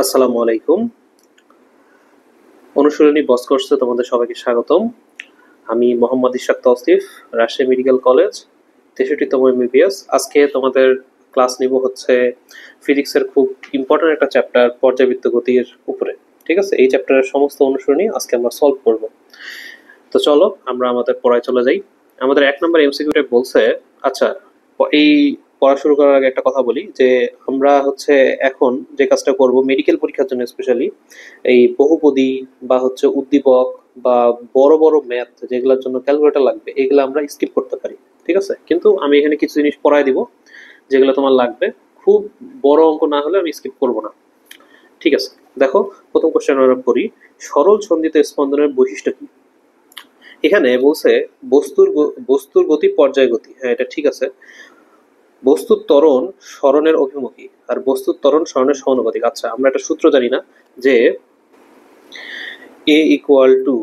আসসালামু আলাইকুম। অনুশীলনী বস কোর্সে তোমাদের সবাইকে স্বাগতম। আমি মোহাম্মদ ইশরাক তৌসিফ, রাজশাহী মেডিকেল কলেজ, 63তম এমবিবিএস। আজকে তোমাদের ক্লাস নিব হচ্ছে ফিজিক্সের খুব ইম্পর্টেন্ট একটা চ্যাপ্টার, পর্যাবৃত্ত গতির উপরে। ঠিক আছে, এই চ্যাপ্টারের সমস্ত অনুশীলনী আজকে আমরা সলভ করব। তো চলো আমরা আমাদের পড়ায় চলে যাই। আমাদের 1 নম্বর এমসিকিউতে বলছে, আচ্ছা এই পড়া শুরু করার আগে একটা কথা বলি যে আমরা হচ্ছে এখন যে কাজটা করব মেডিকেল পরীক্ষার জন্য স্পেশালি, এই বহুপদী বা হচ্ছে উদ্দীপক বা বড় বড় ম্যাথ যেগুলোর জন্য ক্যালকুলেটর লাগবে এগুলো আমরা স্কিপ করতে পারি। ঠিক আছে, কিন্তু আমি এখানে কিছু জিনিস পড়ায় দিব যেগুলো তোমার লাগবে। খুব বড় অঙ্ক না হলে আমি স্কিপ করব না। ঠিক আছে, দেখো প্রথম কোশ্চেন আমরা পড়ি। সরল সন্ধিত স্পন্দনের বৈশিষ্ট্য কি? এখানে বলছে বস্তুর গতি পর্যায় গতি। হ্যাঁ, এটা ঠিক আছে। বস্তুর ত্বরণ সরণের অভিমুখী আর বস্তুর ত্বরণ সরণের সমানুপাতিক। আচ্ছা, আমরা একটা সূত্র জানি না যে a equal to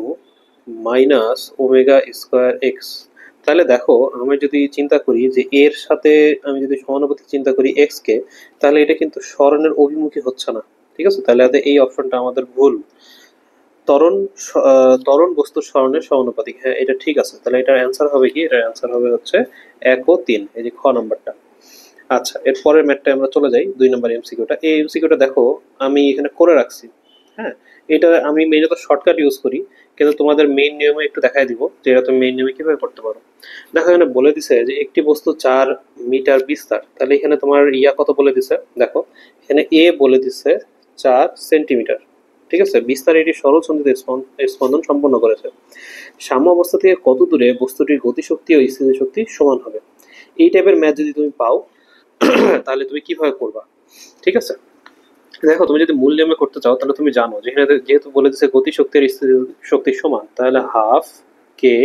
minus omega square x. তাহলে দেখো আমি যদি চিন্তা করি যে এর সাথে আমি যদি সমানুপাতিক চিন্তা করি এক্স কে, তাহলে এটা কিন্তু সরণের অভিমুখী হচ্ছে না। ঠিক আছে, তাহলে এই অপশনটা আমাদের ভুল। ত্বরণ বস্তুর সরণের সমানুপাতিক। হ্যাঁ, এটা ঠিক আছে। তাহলে এটার অ্যান্সার হবে কি? এটার অ্যান্সার হবে হচ্ছে 1 ও 3, এই যে খ নাম্বারটা। আচ্ছা, এর পরের ম্যাথটা আমরা চলে যাই, 2 নম্বর এমসিকিউটা। এই এমসিকিউটা দেখো আমি এখানে করে রাখছি। হ্যাঁ, এটা আমি মেইনত শর্টকাট ইউজ করি, কিন্তু তোমাদের মেইন নিয়মে একটু দেখাই দিব যে এটা তুমি মেইন নিয়মে কিভাবে করতে পারো। দেখো এখানে বলে দিছে যে একটি বস্তু 4 মিটার বিস্তার। তাহলে এখানে তোমার কত বলে দিছে দেখো। এখানে এ বলে দিছে 4 সেন্টিমিটার। ঠিক আছে, বিস্তার এটি সরল সন্ধিত স্পন্দন সম্পন্ন করেছে। সাম্য অবস্থা থেকে কত দূরে বস্তুটির গতিশক্তি ও স্থিতিশক্তি সমান হবে? এই টাইপের ম্যাথ যদি তুমি পাও তাহলে তুমি কিভাবে করবা? ঠিক আছে, দেখো তুমি যদি মূল নিয়মে করতে চাও তাহলে তুমি জানো যেখানে যেহেতু বলে দিচ্ছে গতি শক্তি আর স্থিতি শক্তির সমান, তাহলে হাফ কে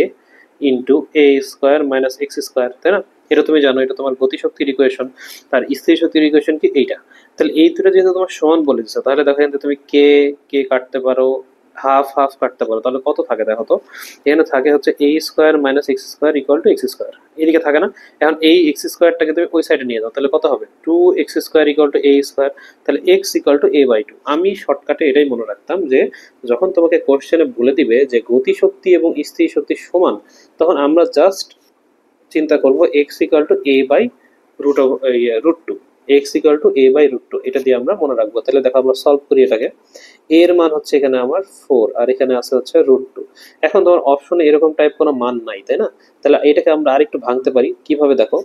ইন্টু এ স্কোয়ার মাইনাস এক্স স্কোয়ার, তাই না? এটা তুমি জানো, এটা তোমার গতি শক্তির ইকুয়েশন। তার স্থির শক্তির ইকুয়েশন কি? এইটা। তাহলে এই দুটো যেহেতু তোমার সমান বলে দিচ্ছে, তাহলে দেখো এখানে তুমি কে কে কাটতে পারো, হাফ হাফ কাটতে পারো, তাহলে কত থাকে দেখো তো। এখানে থাকে হচ্ছে a square minus x square equal to x square. এদিকে থাকে না? এখন এই এক্স স্কোয়ারটাকে তুমি ওই সাইডে নিয়ে যাও, তাহলে কত হবে? 2x square equal to A square. তাহলে এক্স ইকুয়াল টু a/2। আমি শর্টকাটে এটাই মনে রাখতাম যে যখন তোমাকে কোশ্চেনে বলে দিবে যে গতি শক্তি এবং স্থির শক্তি সমান, তখন আমরা জাস্ট চিন্তা করব x equal to a by root two. X equal to a/√2, এটা দিয়ে আমরা মনে রাখবো। তাহলে দেখো আমরা সলভ করি এটাকে। এর মান হচ্ছে এখানে আমার 4 আর এখানে আছে হচ্ছে √2। এখন তোমার অপশনে এরকম টাইপ কোনো মান নাই, তাই না? তাহলে এটাকে আমরা আরেকটু ভাঙতে পারি কিভাবে দেখো।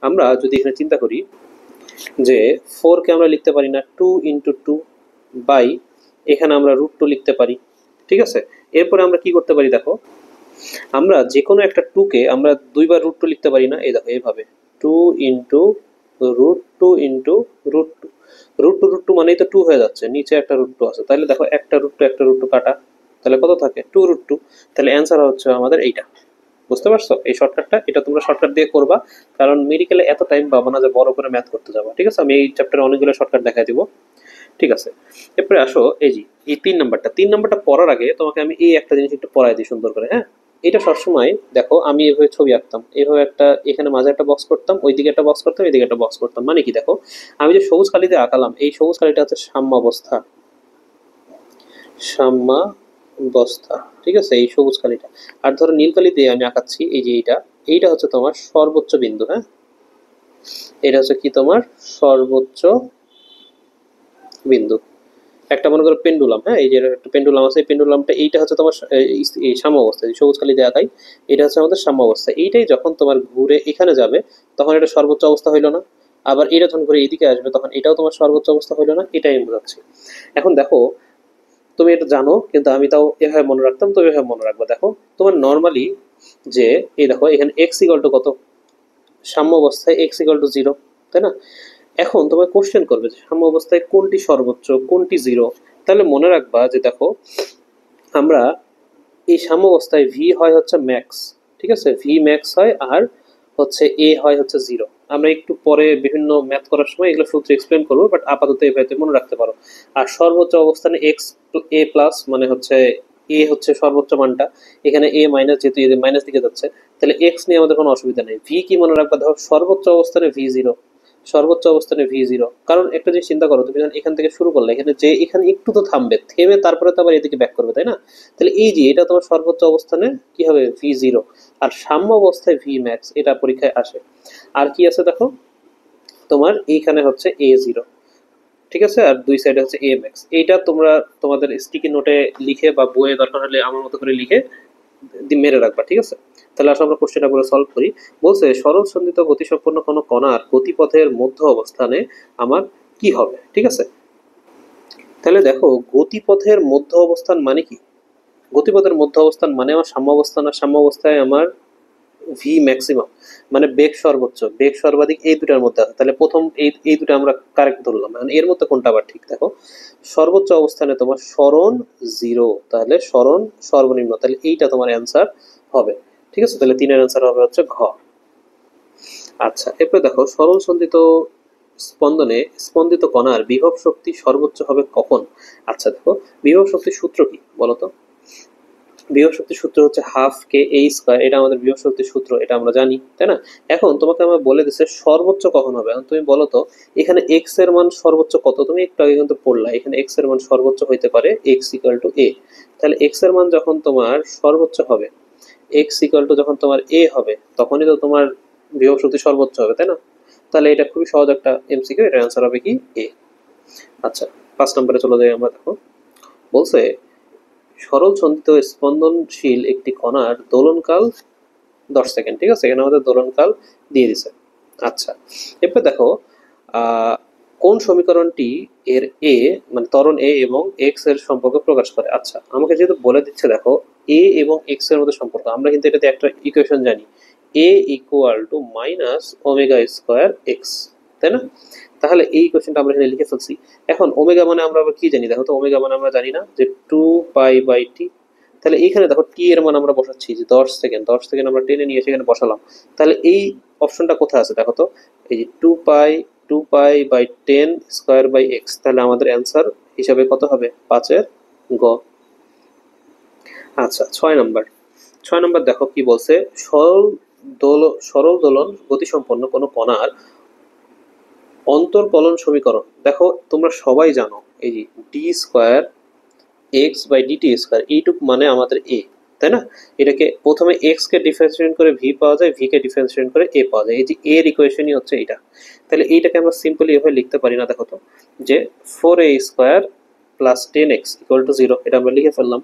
আমরা যদি এখানে চিন্তা করি যে 4 কে আমরা লিখতে পারি না 2 × 2 বাই, এখানে আমরা √2 লিখতে পারি। ঠিক আছে, এরপরে আমরা কি করতে পারি দেখো, আমরা যে কোনো একটা 2 কে আমরা দুইবার √2 লিখতে পারি না? এই দেখো এইভাবে 2 × √2 × √2। √2 মানেই তো 2 হয়ে যাচ্ছে, নিচে একটা √2 আছে, তাহলে দেখো একটা √2 কাটা, তাহলে কত থাকে? 2√2। তাহলে অ্যান্সার হচ্ছে আমাদের এইটা। বুঝতে পারছো এই শর্টকাটটা? এটা তোমরা শর্টকাট দিয়ে করবা, কারণ মেডিকেলে এত টাইম পাবো না যে বড় করে ম্যাথ করতে যাবো। ঠিক আছে, আমি এই চ্যাপ্টারে অনেকগুলো শর্টকাট দেখাই দিব। ঠিক আছে, এরপরে আসো এই যে এই 3 নম্বরটা পড়ার আগে তোমাকে আমি এই একটা জিনিস একটু পড়াই দিই সুন্দর করে। হ্যাঁ, এটা সবসময় দেখো আমি এভাবে ছবি আঁকতাম, এভাবে একটা এখানে মাঝে একটা বক্স করতাম, ওইদিকে একটা বক্স করতাম, এদিকে একটা বক্স করতাম। মানে কি দেখো, আমি যে সবুজ কালিতে আঁকালাম, এই সবুজ কালিটা হচ্ছে সাম্যাবস্থা। সাম্যাবস্থা, ঠিক আছে, এই সবুজ কালিটা। আর ধরো নীল কালি দিয়ে আমি আঁকাচ্ছি, এই যে এইটা, এইটা হচ্ছে তোমার সর্বোচ্চ বিন্দু। হ্যাঁ, এটা হচ্ছে কি তোমার সর্বোচ্চ বিন্দু। একটা মনে করো পেন্ডুলাম। হ্যাঁ, এই যে একটা পেন্ডুলাম আছে, এই পেন্ডুলামটা এইটা হচ্ছে তোমার এই সাম্য অবস্থা, সবুজ কালি দেখাই, এটা হচ্ছে আমাদের সাম্য অবস্থা। এইটাই যখন তোমার ঘুরে এখানে যাবে তখন এটা সর্বোচ্চ অবস্থা হইলো না? আবার এটা যখন ঘুরে এইদিকে আসবে তখন এটাও তোমার সর্বোচ্চ অবস্থা হইলো না? এটাই আমি বোঝাচ্ছি। এখন দেখো তুমি এটা জানো, কিন্তু আমি তাও এভাবে মনে রাখতাম, তো এভাবে মনে রাখবো। দেখো তোমার নর্মালি যে এই দেখো এখানে এক্স ইকুয়াল টু কত? সাম্য অবস্থায় এক্স ইকুয়াল টু 0, তাই না? এখন তোমার কোশ্চেন করবে যে সাম্য অবস্থায় কোনটি সর্বোচ্চ কোনটি 0। তাহলে মনে রাখবা যে দেখো আমরা এই সাম্য অবস্থায় ভি হয় হচ্ছে ম্যাক্স। ঠিক আছে, ভি ম্যাক্স হয় আর হচ্ছে এ হয় হচ্ছে 0। আমরা একটু পরে বিভিন্ন ম্যাথ করার সময় এগুলো সূত্র এক্সপ্লেন করবো, বাট আপাতত এভাবে মনে রাখতে পারো। আর সর্বোচ্চ অবস্থানে এক্স এ প্লাস মানে হচ্ছে এ হচ্ছে সর্বোচ্চ মানটা, এখানে এ মাইনাস, যেহেতু এ মাইনাস দিকে যাচ্ছে তাহলে এক্স নিয়ে আমাদের কোনো অসুবিধা নেই। ভি কি মনে রাখবা, ধরো সর্বোচ্চ অবস্থানে ভি 0, সর্বোচ্চ অবস্থানে v0, কারণ একটা জিনিস চিন্তা করো, তুমি যখন এখান থেকে শুরু করলে এখানে যে এখানে একটু তো থামবে, থেমে তারপরে তো আবার এদিকে ব্যাক করবে, তাই না? তাহলে এই যে এটা তোমার সর্বোচ্চ অবস্থানে কি হবে, v0। আর সাম্য অবস্থায় vmax, এটা পরীক্ষায় আসে। আর কি আছে দেখো, তোমার এইখানে হচ্ছে a0, ঠিক আছে, আর দুই সাইডে হচ্ছে amax। এইটা তোমরা তোমাদের স্টিকি নোটে লিখে বা বইয়ে দরকার হলে আমার মতো করে লিখে মেরে রাখবা, ঠিক আছে? তাহলে আসলে আমরা কোশ্চেনটা পুরো সলভ করি। বলছে সরল সন্ধিত গতিসম্পন্ন কোনো কণার গতিপথের মধ্য অবস্থানে আমার কি হবে, ঠিক আছে? তাহলে দেখো, গতিপথের মধ্য অবস্থান মানে কি? গতিপথের মধ্য অবস্থান মানে আমার সাম্য অবস্থান, আর সাম্য অবস্থায় আমার ভি ম্যাক্সিমাম, মানে বেগ সর্বোচ্চ বেগ সর্বাধিক, এই দুটার মধ্যে আছে। তাহলে প্রথম এই দুটো আমরা কারেক্ট ধরলাম। মানে এর মধ্যে কোনটা আবার ঠিক? দেখো, সর্বোচ্চ অবস্থানে তোমার সরণ 0, তাহলে সরণ সর্বনিম্ন, তাহলে এইটা তোমার অ্যান্সার হবে, ঠিক আছে? তাহলে 3-এর অ্যান্সার হবে হচ্ছে ঘ। আচ্ছা, এরপরে দেখো, সরল সন্ধিত স্পন্দনে স্পন্দিত কণার বিভব শক্তি সর্বোচ্চ হবে কখন? আচ্ছা দেখো, বিভব শক্তির সূত্র কি বলতো? বিভব শক্তির সূত্র হচ্ছে হাফ কে এ স্কয়ার, এটা আমাদের বিভব শক্তির সূত্র, এটা আমরা জানি, তাই না? এখন তোমাকে আমরা বলে দিচ্ছে সর্বোচ্চ কখন হবে। এখন তুমি বলো তো, এখানে এক্স এর মান সর্বোচ্চ কত? তুমি একটু আগে কিন্তু পড়লা, এখানে এক্স এর মান সর্বোচ্চ হইতে পারে এক্স ইকুয়াল টু এ। তাহলে এক্স এর মান যখন তোমার সর্বোচ্চ হবে, এক্স ইকুয়াল টু যখন তোমার এ হবে, তখনই তো তোমার বিভব শক্তি সর্বোচ্চ হবে, তাই না? তাহলে এটা খুবই সহজ একটা এমসিকিউ, এটার অ্যান্সার হবে কি এ। আচ্ছা, 5 নম্বরে চলে যাই আমরা। দেখো, বলছে সরল সন্ধিত স্পন্দনশীল একটি কণার দোলনকাল 10 সেকেন্ড, ঠিক আছে? এখানে আমাদের দোলনকাল দিয়ে দিছে। আচ্ছা, এরপর দেখো, কোন সমীকরণটি এর এ, মানে ত্বরণ এ এবং এক্স এর সম্পর্ক প্রকাশ করে? আচ্ছা, আমাকে যেহেতু বলে দিচ্ছে, দেখো এ এবং এক্স এর মধ্যে সম্পর্ক, আমরা কিন্তু এটাতে একটা ইকুয়েশন জানি, a equal to minus omega square x, তাই না? তাহলে এই কোশ্চেনটা আমরা এখানে লিখে ফেলছি। এখন ওমেগা মানে আমরা আবার কি জানি? দেখো তো, ওমেগা মানে আমরা জানি না যে 2 পাই/টি। তাহলে এইখানে দেখো টি এর মান আমরা বসাচ্ছি যে 10 সেকেন্ড, 10 সেকেন্ড আমরা টেনে নিয়ে সেখানে বসালাম। তাহলে এই অপশনটা কোথায় আছে দেখো তো, এই যে 2 পাই/10 স্কোয়ার বাই এক্স। তাহলে আমাদের অ্যান্সার হিসাবে কত হবে? 5-এর গ। আচ্ছা, 6 নম্বর। 6 নম্বর দেখো কি বলছে, সরল দোলন গতিসম্পন্ন কোনো কণার অন্তর্কলন সমীকরণ। দেখো, তোমরা সবাই জানো এই যে d square x by dt square, এইটুক মানে আমাদের এ, তাই না? এটাকে প্রথমে এক্স কে ডিফারেন্সিয়েট করে ভি পাওয়া যায়, ভি কে ডিফারেন্সিয়েট করে এ পাওয়া যায়। এই যে এর ইকুয়েশনই হচ্ছে এটা। তাহলে এইটাকে আমরা সিম্পলি এভাবে লিখতে পারি না? দেখো তো, যে 4a square plus 10x equal to 0, এটা আমরা লিখে ফেললাম।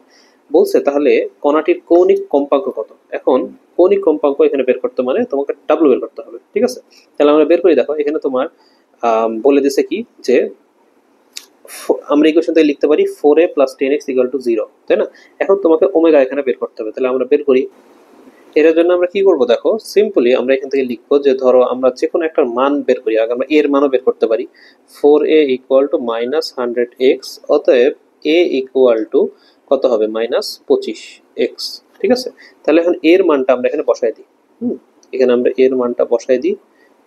বলছে তাহলে কণাটির কৌণিক কম্পাঙ্ক কত? এখন কৌণিক কম্পাঙ্ক এখানে বের করতে মানে তোমাকে ডাব্লু বের করতে হবে, ঠিক আছে? তাহলে আমরা বের করি। দেখো, এখানে তোমার বলে দিছে কি, যে আমরা ইকুয়েশন থেকে লিখতে পারি 4a plus 10x equal to 0, তাই না? এখন তোমাকে ওমেগা এখানে বের করতে হবে। তাহলে আমরা বের করি। এর জন্য আমরা কি করব? দেখো, সিম্পলি আমরা এখান থেকে লিখবো যে ধরো আমরা যে কোনো একটা মান বের করি, আগে আমরা এর মানও বের করতে পারি। 4a equal to minus 100x, অতএব a ইকুয়াল টু কত হবে? মাইনাস 25x, ঠিক আছে? তাহলে এখন এর মানটা আমরা এখানে বসাই দিই। এখানে আমরা এর মানটা বসাই দিই,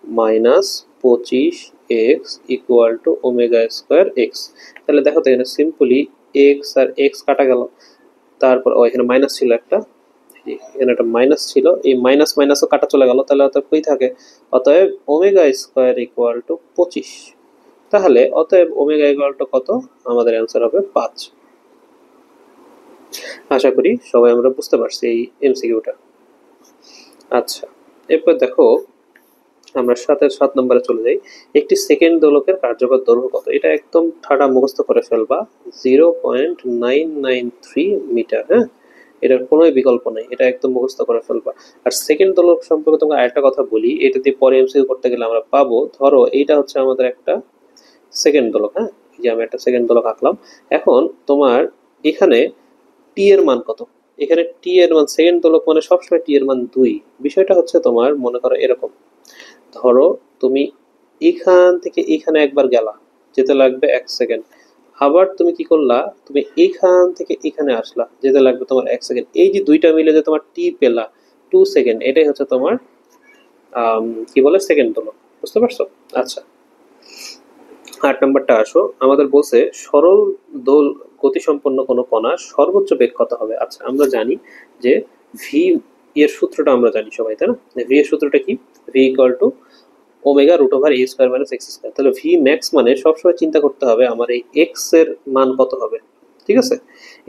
minus 25x equal to omega square x. তাহলে দেখো তো, এখানে সিম্পলি এক্স আর এক্স কাটা গেল, তারপর এখানে মাইনাস ছিল একটা, এখানে একটা মাইনাস ছিল, এই মাইনাস মাইনাসও কাটা চলে গেল। তাহলে অতএব কই থাকে? অতএব ওমেগা স্কোয়ার ইকুয়াল টু 25। তাহলে অতএব ওমেগা ইকুয়াল টু কত? আমাদের অ্যান্সার হবে 5। আশা করি সবাই আমরা বুঝতে পারছি এই এমসিকিউটা। আচ্ছা, এরপর দেখো, আমরা 7 নম্বরে চলে যাই। একটি সেকেন্ড দোলকের কার্যকর দৈর্ঘ্য কত? এটা একদম ঠাডা মুখস্থ করে ফেলবা, 0.993 মিটার। হ্যাঁ, এটার কোনো বিকল্প নেই, এটা একদম মুখস্থ করে ফেলবা। আর সেকেন্ড দোলক সম্পর্কে তোমাকে আরেকটা কথা বলি, এটা দিয়ে পরে এমসিকিউ করতে গেলে আমরা পাবো। ধরো এইটা হচ্ছে আমাদের একটা সেকেন্ড দোলক, হ্যাঁ, এই যে আমি একটা সেকেন্ড দোলক আঁকলাম। এখন তোমার এখানে টি এর মান কত? এখানে টি এর মান, সেকেন্ড দোলক মানে সবসময় টি এর মান 2। বিষয়টা হচ্ছে তোমার মনে করো এরকম, ধরো তুমি এখান থেকে এখানে একবার গেলা, যেতে লাগবে 1 সেকেন্ড। আবার তুমি কি করলা, তুমি এখান থেকে এখানে আসলা, যেতে লাগবে তোমার 1 সেকেন্ড। এই যে দুইটা মিলে যে তোমার টি পেলা 2 সেকেন্ড, এটাই হচ্ছে তোমার কি বলে, সেকেন্ড দোলক। বুঝতে পারছো? আচ্ছা, 8 নম্বরটা আসো। আমাদের বলছে সরল দোল গতিসম্পন্ন কোনো কণার সর্বোচ্চ বেগ কত হবে? আচ্ছা, আমরা জানি যে ভি এর সূত্রটা আমরা জানি সবাই, তাই না? ভি এর সূত্রটা কি? V equal to omega root over a square minus x square. তাহলে ভি ম্যাক্স মানে সবসময় চিন্তা করতে হবে আমার এই এক্স এর মান কত হবে, ঠিক আছে।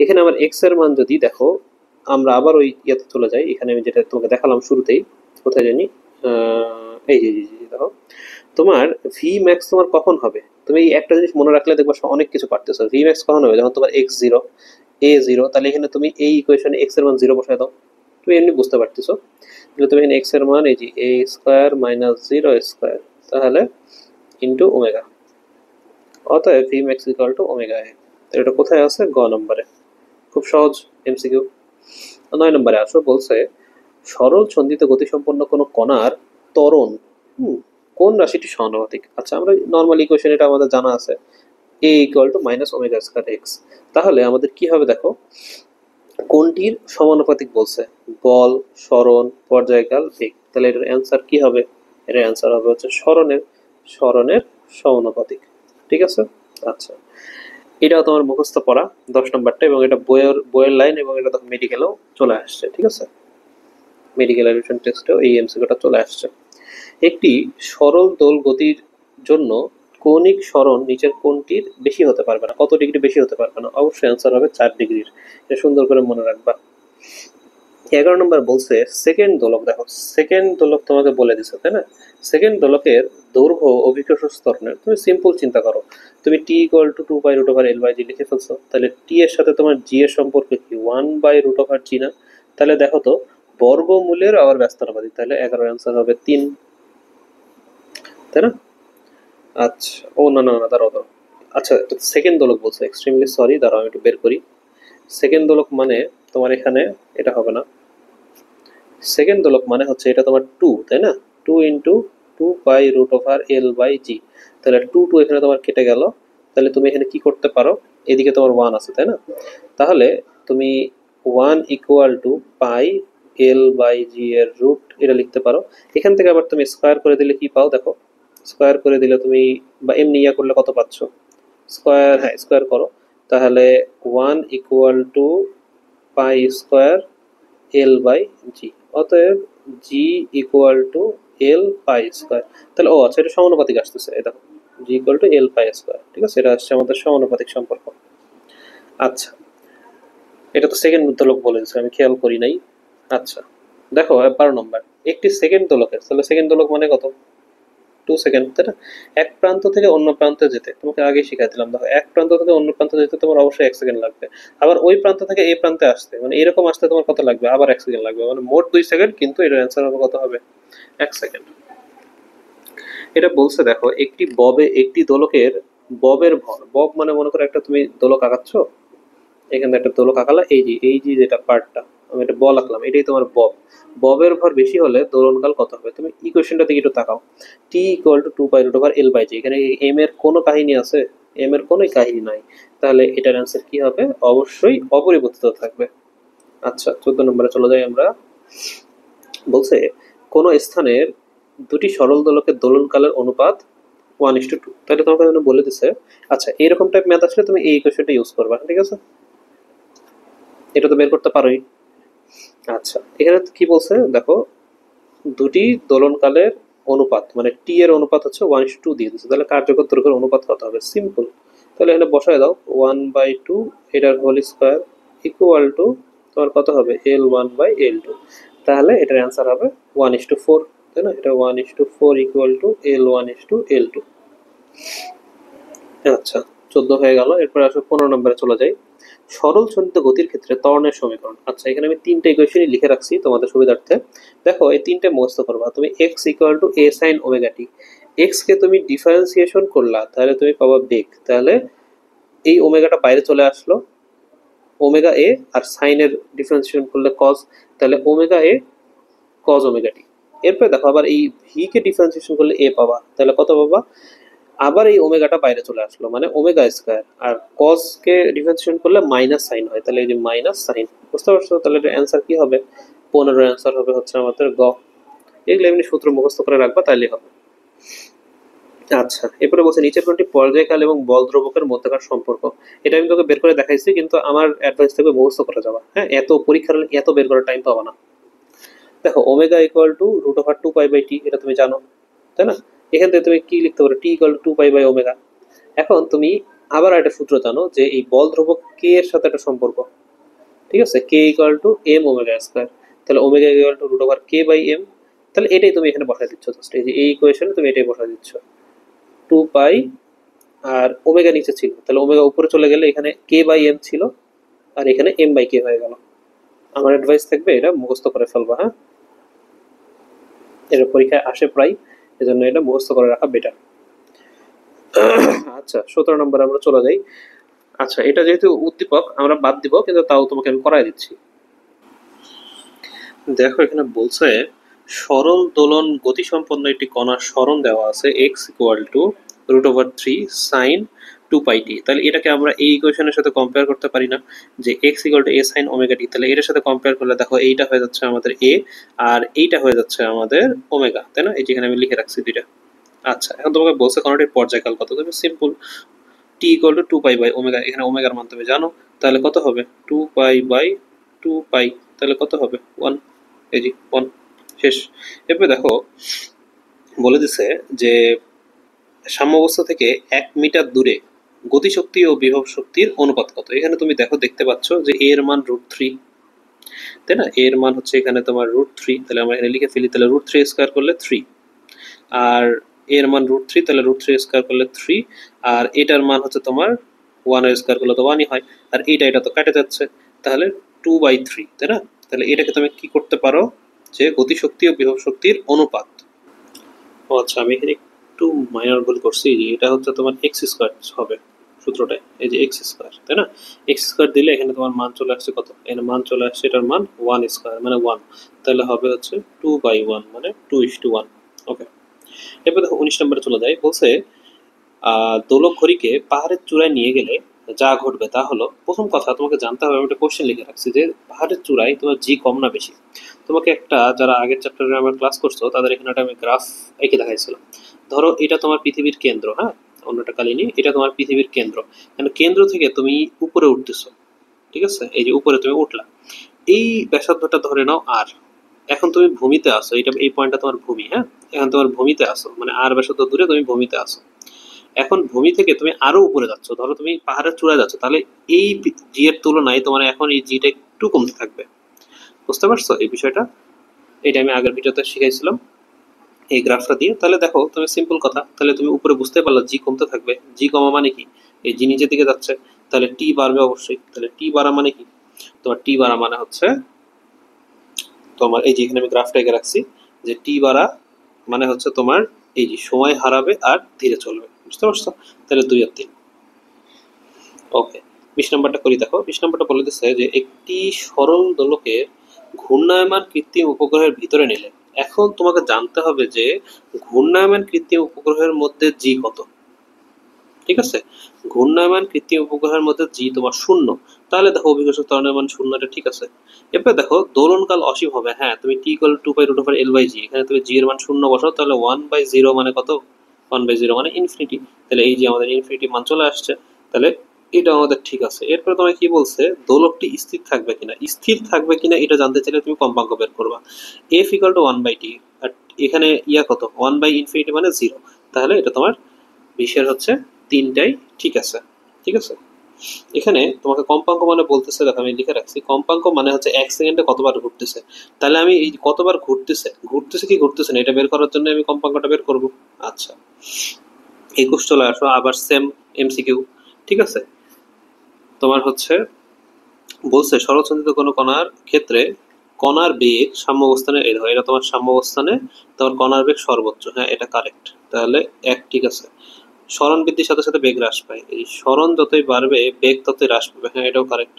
এখানে আমার এক্স এর মান যদি দেখো, আমরা আবার ওই ইয়েতে চলে যাই, এখানে আমি যেটা তোমাকে দেখালাম শুরুতেই, কোথায় জানি, এই যে দেখো, তোমার ভি ম্যাক্স তোমার কখন হবে, তুমি এই একটা জিনিস মনে রাখলে দেখবো অনেক কিছু পারতেছো। ভি ম্যাক্স কখন হবে, যখন তোমার এক্স জিরো, এ জিরো, তাহলে এখানে তুমি এই ইকুয়েশনে এক্স এর মান জিরো বসায় দাও, তুমি এমনি বুঝতে পারতেছো। তাহলে তুমি এখানে এক্স এর মান এই যে a square minus zero square, তাহলে ইন্টু ওমেগা, অতএব v max equal to omega a. এটা কোথায় আছে, গ নম্বরে, খুব সহজ এমসিকিউ। 9 নম্বরে আসো, বলছে সরল ছন্দিত গতিসম্পন্ন কোনো কণার ত্বরণ কোন রাশিটি সমানুপাতিক। আচ্ছা, আমরা নর্মাল ইকুয়েশন এটা আমাদের জানা আছে, a equal to minus omega square x. তাহলে আমাদের কি হবে দেখো, কোনটির সমানুপাতিক বলছে, বল, সরণ, পর্যায়কাল, বেগ। তাহলে এটার অ্যান্সার কি হবে, এটার অ্যান্সার হবে হচ্ছে সরণের সরণের সমানুপাতিক, ঠিক আছে। আচ্ছা, এটাও তোমার মুখস্থ পড়া 10 নম্বরটা, এবং এটা বইয়ের লাইন, এবং এটা তখন মেডিকেলেও চলে আসছে, ঠিক আছে। মেডিকেল অ্যাডমিশন টেস্টেও এই এমসিকিউটা চলে আসছে। একটি সরল দোল গতির জন্য কৌণিক সরণ নিচের কোনটির বেশি হতে পারবে না, কত ডিগ্রি বেশি হতে পারবে না, অবশ্যই অ্যান্সার হবে 4 ডিগ্রির। এটা সুন্দর করে মনে রাখবা। 11 নম্বর বলছে সেকেন্ড দোলক। দেখো সেকেন্ড দোলক তোমাকে বলে দিছে, তাই না। সেকেন্ড দোলকের দৈর্ঘ্য অভিকর্ষ ত্বরণের, তুমি সিম্পল চিন্তা করো, তুমি t equal to 2 by root over l by g লিখে ফেলছো, তাহলে টি এর সাথে তোমার জি এর সম্পর্ক কি 1 বাই রুট ওভার জি না। তাহলে দেখো তো, বর্গমূলের আবার ব্যস্তানুপাতিক, তাহলে 11 অ্যান্সার হবে 3, তাই না। আচ্ছা, ও না না না, দাঁড়াও দাঁড়াও, আচ্ছা এটা সেকেন্ড দোলক বলছে, এক্সট্রিমলি সরি, দাঁড়াও আমি একটু বের করি। সেকেন্ড দোলক মানে তোমার এখানে এটা হবে না, সেকেন্ড দোলক মানে হচ্ছে এটা তোমার 2, তাই না। 2 into 2 by root over l by g, তাহলে 2 এখানে তোমার কেটে গেল। তাহলে তুমি এখানে কি করতে পারো, এদিকে তোমার 1 আছে, তাই না। তাহলে তুমি 1 equal to pi l by g এর রুট, এটা লিখতে পারো। এখান থেকে আবার তুমি স্কোয়ার করে দিলে কি পাও দেখো, স্কোয়ার করে দিলে তুমি, বা এমনি ইয়া করলে কত পাচ্ছ, স্কোয়ার, হ্যাঁ স্কোয়ার করো, তাহলে 1 equal to pi square l by g, অতএব g equal to l pi square. তাহলে ও আচ্ছা, এটা সমানুপাতিক আসতেছে, এই দেখো g equal to l pi square, ঠিক আছে, এটা আসছে আমাদের সমানুপাতিক সম্পর্ক। আচ্ছা, এটা তো সেকেন্ড দোলক বলে দিচ্ছে, আমি খেয়াল করি নাই। আচ্ছা দেখো 12 নম্বর, একটি সেকেন্ড দোলকের, তাহলে সেকেন্ড দোলক মানে কত, 2 সেকেন্ড, তাই না। এক প্রান্ত থেকে অন্য প্রান্তে যেতে, তোমাকে আগে শিখাই দিলাম, দেখো এক প্রান্ত থেকে অন্য প্রান্তে যেতে তোমার অবশ্যই 1 সেকেন্ড লাগবে, আবার ওই প্রান্ত থেকে এই প্রান্তে আসতে, মানে এরকম আসতে তোমার কত লাগবে, আবার 1 সেকেন্ড লাগবে, মানে মোট 2 সেকেন্ড, কিন্তু এটার অ্যান্সার হবে কত হবে, 1 সেকেন্ড। এটা বলছে দেখো, একটি দোলকের ববের ভর, বব মানে মনে করো একটা তুমি দোলক আঁকাচ্ছ, এখানে একটা দোলক আঁকালা, এই যে যেটা পার্টটা আমি একটা বল আঁকলাম, এটাই তোমার বব। ববের ভর বেশি হলে দোলনকাল কত হবে, তুমি ইকুয়েশনটা দিকে একটু তাকাও, t equal to 2 pi root over l by g, এখানে এম এর কোনো কাহিনী আছে, এম এর কোনো কাহিনী নাই, তাহলে এটার অ্যান্সার কি হবে, অবশ্যই অপরিবর্তিত থাকবে। আচ্ছা 14 নম্বরে চলে যাই আমরা, বলছে কোন স্থানের দুটি সরল দোলকের দোলনকালের অনুপাত 1:2, তাহলে তোমাকে এখানে বলে দিছে। আচ্ছা, এইরকম টাইপ ম্যাথ আসলে তুমি এই ইকুয়েশনটা ইউজ করবা, ঠিক আছে, এটা তো বের করতে পারোই। আচ্ছা, এখানে কি বলছে দেখো, দুটি দোলনকালের অনুপাত, মানে টি এর অনুপাত হচ্ছে 1:2 দিয়ে দিচ্ছে, তাহলে কার্যকর দৈর্ঘ্যের অনুপাত কত হবে, সিম্পল, তাহলে এখানে বসায় দাও 1/2 এটার হোল স্কোয়ার ইকুয়াল টু তোমার কত হবে, L1/L2, তাহলে এটার অ্যান্সার হবে 1:4, তাই না, এটা 1:4 ইকুয়াল টু L1:L2। আচ্ছা 14 হয়ে গেল, এরপর আসলে 15 নম্বরে চলে যাই, সরল ছন্দিত গতির ক্ষেত্রে ত্বরণের সমীকরণ। আচ্ছা, এখানে আমি 3টে ইকুয়েশনই লিখে রাখছি তোমাদের সুবিধার্থে, দেখো এই 3টে মুখস্থ করবা তুমি। X equal to a sine omega t, x কে তুমি ডিফারেন্সিয়েশন করলা, তাহলে তুমি পাবা বেগ, তাহলে এই ওমেগাটা বাইরে চলে আসলো, ওমেগা এ, আর সাইনের ডিফারেন্সিয়েশন করলে কজ, তাহলে ওমেগা এ কজ ওমেগা টি। এরপরে দেখো আবার এই ভি কে ডিফারেন্সিয়েশন করলে এ পাবা, তাহলে কত পাবা, আবার এই ওমেগাটা বাইরে চলে আসলো, মানে ওমেগা স্কোয়ার, আর কস কে ডিফারেন্সিয়েশন করলে মাইনাস সাইন হয়, তাহলে এই যে মাইনাস সাইন, বুঝতে পারছো, তাহলে এর অ্যান্সার কি হবে, 15 অ্যান্সার হবে হচ্ছে আমাদের গ। এগুলো এমনি সূত্র মুখস্থ করে রাখবা, তাইলে হবে। আচ্ছা, এরপরে বলছে নিচের কোনটি পর্যায়কাল এবং বল ধ্রুবকের মধ্যকার সম্পর্ক। এটা আমি তোকে বের করে দেখাইছি, কিন্তু আমার অ্যাডভাইস থাকবে মুখস্থ করে যাওয়া, হ্যাঁ, এত পরীক্ষার হলে এত বের করার টাইম পাবা না। দেখো omega equal to root over 2 pi by t, এটা তুমি জানো, তাই না। এখান থেকে তুমি কি লিখতে পারো, t equal to pi by omega. এখন তুমি আবার একটা সূত্র জানো যে এই বল ধ্রুবক কে এর সাথে একটা সম্পর্ক, ঠিক আছে, k equal to m omega square, তাহলে omega equal to root over k by m. তাহলে এটাই তুমি এখানে বসাই দিচ্ছ, জাস্ট এই যে এই ইকুয়েশনে তুমি এটাই বসাই দিচ্ছ, টু পাই আর ওমেগা নিচে ছিল, তাহলে ওমেগা উপরে চলে গেলে এখানে কে বাই এম ছিল আর এখানে এম বাই কে হয়ে গেল। আমার অ্যাডভাইস থাকবে এটা মুখস্থ করে ফেলবা, হ্যাঁ, এটা পরীক্ষায় আসে প্রায়, এজন্য এটা মুখস্থ করে রাখা বেটার। আচ্ছা 17 নম্বরে আমরা চলে যাই। আচ্ছা এটা যেহেতু উদ্দীপক আমরা বাদ দিব, কিন্তু তাও তোমাকে আমি করাই দিচ্ছি। দেখো এখানে বলছে সরল দোলন গতিসম্পন্ন একটি কণার সরণ দেওয়া আছে x equal to root over three sine two pi t. তাহলে এটাকে আমরা এই ইকুয়েশনের সাথে কম্পেয়ার করতে পারি না, যে x equal to a sine omega t, তাহলে এটার সাথে কম্পেয়ার করলে দেখো এইটা হয়ে যাচ্ছে আমাদের এ আর এইটা হয়ে যাচ্ছে আমাদের ওমেগা, তাই না, এই যেখানে আমি লিখে রাখছি দুইটা। আচ্ছা এখন তোমাকে বলছে কোনটির পর্যায়কাল কত, তুমি simple T equal to two pi by omega, এখানে ওমেগার মান তুমি জানো, তাহলে কত হবে two pi by two pi, তাহলে কত হবে ওয়ান, এই যে ওয়ান, শেষ। এরপরে দেখো বলে দিছে যে সাম্যাবস্থা থেকে 1 মিটার দূরে গতিশক্তি ও বিভব শক্তির অনুপাত কত। এখানে তুমি দেখো দেখতে পাচ্ছ যে এর মান রুট থ্রি, তাই না, এর মান হচ্ছে এখানে তোমার রুট থ্রি, তাহলে আমরা এখানে লিখে ফেলি, তাহলে রুট থ্রি স্কোয়ার করলে থ্রি, আর এর মান রুট থ্রি, তাহলে রুট থ্রি স্কোয়ার করলে থ্রি, আর এটার মান হচ্ছে তোমার ওয়ান স্কোয়ার করলে তো ওয়ানই হয়, আর এটা তো কাটে যাচ্ছে, তাহলে টু বাই থ্রি, তাই না। তাহলে এটাকে তুমি কি করতে পারো, যে গতিশক্তি ও বিভব শক্তির অনুপাত। ও আচ্ছা আমি এখানে একটু মাইনর ভুল করছি, যে এটা হচ্ছে তোমার এক্স স্কোয়ার হবে সূত্রটায়, এই যে এক্স স্কোয়ার, তাই না, এক্স স্কোয়ার দিলে এখানে তোমার মান চলে আসছে কত, এখানে মান চলে আসছে এটার মান ওয়ান স্কোয়ার মানে ওয়ান, তাহলে হবে হচ্ছে টু বাই ওয়ান মানে টু ইস টু ওয়ান। ওকে, এরপর দেখো 19 নম্বরে চলে যায়, বলছে দোলক ঘড়িকে পাহাড়ের চূড়ায় নিয়ে গেলে যা ঘটবে তা হলো, প্রথম কথা তোমাকে জানতে হবে, আমি একটা কোশ্চেন লিখে রাখছি যে পাহাড়ের চূড়ায় তোমার জি কম না বেশি। তোমাকে একটা, যারা আগের চ্যাপ্টারে আমার ক্লাস করছো তাদের এখানে একটা আমি গ্রাফ এঁকে দেখাইছিলাম। ধরো এটা তোমার পৃথিবীর কেন্দ্র, হ্যাঁ, অন্যটা কালিনি, এটা তোমার পৃথিবীর কেন্দ্র, মানে কেন্দ্র থেকে তুমি উপরে উঠতেছো, ঠিক আছে, এই যে উপরে তুমি উঠলা, এই ব্যাসার্ধটা ধরে নাও আর, এখন তুমি ভূমিতে আসো, এটা এই পয়েন্টটা তোমার ভূমি, হ্যাঁ, এখন তোমার ভূমিতে আসো, মানে আর ব্যাসার্ধ দূরে তুমি ভূমিতে আসো। এখন ভূমি থেকে তুমি আরো উপরে যাচ্ছ, ধরো তুমি পাহাড়ের চূড়ায় যাচ্ছ, তাহলে এই জি এর তুলনায় তোমার এখন এই জিটা একটু কমতে থাকবে, বুঝতে পারছো এই বিষয়টা, এটা আমি আগের ভিডিওতে শিখাইছিলাম এই গ্রাফটা দিয়ে। তাহলে দেখো তুমি সিম্পল কথা, তাহলে তুমি উপরে বুঝতে পারলো জি কমতে থাকবে, জি কমা মানে কি, এই জি নিচের দিকে যাচ্ছে, তাহলে টি বাড়বে অবশ্যই, তাহলে টি বাড়া মানে কি, তোমার টি বাড়া মানে হচ্ছে তোমার এই যে এখানে আমি গ্রাফটা এঁকে রাখছি, যে টি বাড়া মানে হচ্ছে তোমার এই যে সময় হারাবে আর ধীরে চলবে, বুঝতে পারছো, তাহলে 2 আর 3। ওকে, 20 নম্বরটা করি, দেখো 20 নম্বরটা বলে দিচ্ছে যে একটি সরল দোলকের ঘূর্ণায়মান কৃত্রিম উপগ্রহের ভিতরে নিলে, এখন তোমাকে জানতে হবে যে ঘূর্ণায়মান কৃত্রিম উপগ্রহের মধ্যে জি কত, ঠিক আছে, ঘূর্ণায়মান কৃত্রিম উপগ্রহের মধ্যে জি তোমার শূন্য, তাহলে দেখো অভিকর্ষ ত্বরণের মান শূন্য, এটা ঠিক আছে। এরপর দেখো দোলনকাল অসীম হবে, হ্যাঁ, তুমি t equal to pi root over l by g, এখানে তুমি জি এর মান শূন্য বসাও, তাহলে ওয়ান বাই জিরো মানে কত, ওয়ান বাই জিরো মানে ইনফিনিটি, তাহলে এই যে আমাদের ইনফিনিটি মান চলে আসছে, তাহলে এটা আমাদের ঠিক আছে। এরপরে তোমায় কি বলছে, দোলকটি স্থির থাকবে কিনা, স্থির থাকবে কিনা এটা জানতে চাইলে তুমি কম্পাঙ্ক বের করবা, f equal to one by t, আর এখানে ইয়া কত ওয়ান বাই ইনফিনিটি মানে জিরো, তাহলে এটা তোমার বিশের হচ্ছে তিনটাই ঠিক আছে, ঠিক আছে। এখানে তোমাকে কম্পাঙ্ক মানে বলতেছে, দেখো আমি লিখে রাখছি, কম্পাঙ্ক মানে হচ্ছে 1 সেকেন্ডে কতবার ঘুরতেছে, তাহলে আমি এই কতবার ঘুরতেছে ঘুরতেছে কি ঘুরতেছে না এটা বের করার জন্য আমি কম্পাঙ্কটা বের করব। আচ্ছা 21 চলে আসো, আবার সেম এমসিকিউ, ঠিক আছে। তোমার হচ্ছে বলছে সরলসঞ্চিত কোনো কণার ক্ষেত্রে কণার বেগ সাম্যাবস্থানে, এই দেখো এটা তোমার সাম্যাবস্থানে, তোমার কণার বেগ সর্বোচ্চ, হ্যাঁ এটা কারেক্ট, তাহলে এক ঠিক আছে। সরণ বৃদ্ধির সাথে সাথে বেগ হ্রাস পায়, এই সরণ যতই বাড়বে বেগ ততই হ্রাস পাবে, হ্যাঁ এটাও কারেক্ট।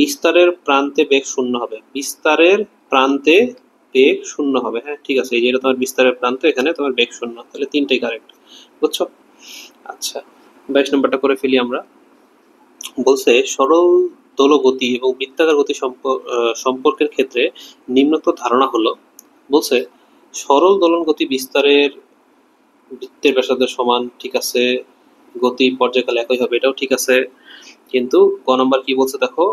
বিস্তারের প্রান্তে বেগ শূন্য হবে, বিস্তারের প্রান্তে বেগ শূন্য হবে, হ্যাঁ ঠিক আছে, এই যে এটা তোমার বিস্তারের প্রান্তে, এখানে তোমার বেগ শূন্য, তাহলে তিনটাই কারেক্ট, বুঝছো। আচ্ছা 22 নম্বরটা করে ফেলি আমরা, বলছে সরল দোলগতি এবং বৃত্তাকার গতি সম্পর্কের ক্ষেত্রে নিম্নোক্ত ধারণা হলো, বলছে সরল দোলন গতি বিস্তারের বৃত্তের ব্যাসার্ধের সমান, ঠিক আছে, গতি পর্যায়কাল একই হবে, এটাও ঠিক আছে, কিন্তু ক নম্বর কি বলছে দেখো,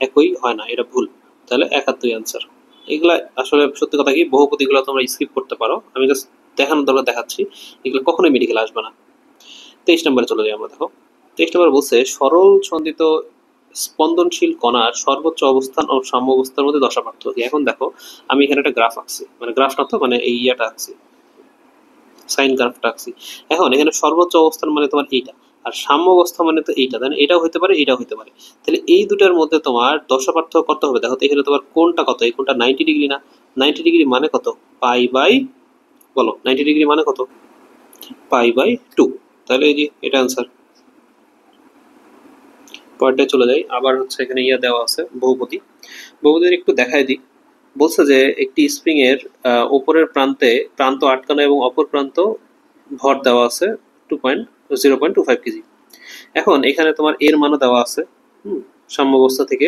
একই হয় না, এটা ভুল, তাহলে 1 আর 2 অ্যান্সার। এগুলা আসলে সত্যি কথা কি, বহুপদীগুলো তোমরা স্কিপ করতে পারো, আমি জাস্ট দেখানোর দরকার দেখাচ্ছি, এগুলো কখনোই মেডিকেল আসবে না। 23 নম্বরে চলে যাই আমরা। দেখো 23 নম্বর বলছে সরল সন্ধিত স্পন্দনশীল কণার সর্বোচ্চ অবস্থান ও সাম্য অবস্থার মধ্যে দশা পার্থক্য কি। এখন দেখো আমি এখানে একটা গ্রাফ আঁকছি, মানে গ্রাফ না তো, মানে এই ইয়াটা আঁকছি, সাইন গ্রাফটা আঁকছি। এখন এখানে সর্বোচ্চ অবস্থান মানে তোমার এইটা, আর সাম্য অবস্থা মানে তো এইটা, তাই না? এটাও হতে পারে, এটাও হতে পারে। তাহলে এই দুটার মধ্যে তোমার দশা পার্থক্য কত হবে? দেখো তো এখানে তোমার কোনটা কত, এই কোনটা 90 ডিগ্রি না? 90 ডিগ্রি মানে কত? পাই বাই, বলো 90 ডিগ্রি মানে কত? Pi by 2। তাহলে এই যে এটা অ্যান্সার। পরেরটা চলে যাই। আবার হচ্ছে এখানে ইয়া দেওয়া আছে বহুপদী। বহুপদীর একটু দেখাই দিই। বলছে যে একটি স্প্রিং এর উপরের প্রান্ত আটকানো এবং অপর প্রান্ত ভর দেওয়া আছে 0.25 কেজি। এখন এখানে তোমার এর মানও দেওয়া আছে, সাম্যাবস্থা থেকে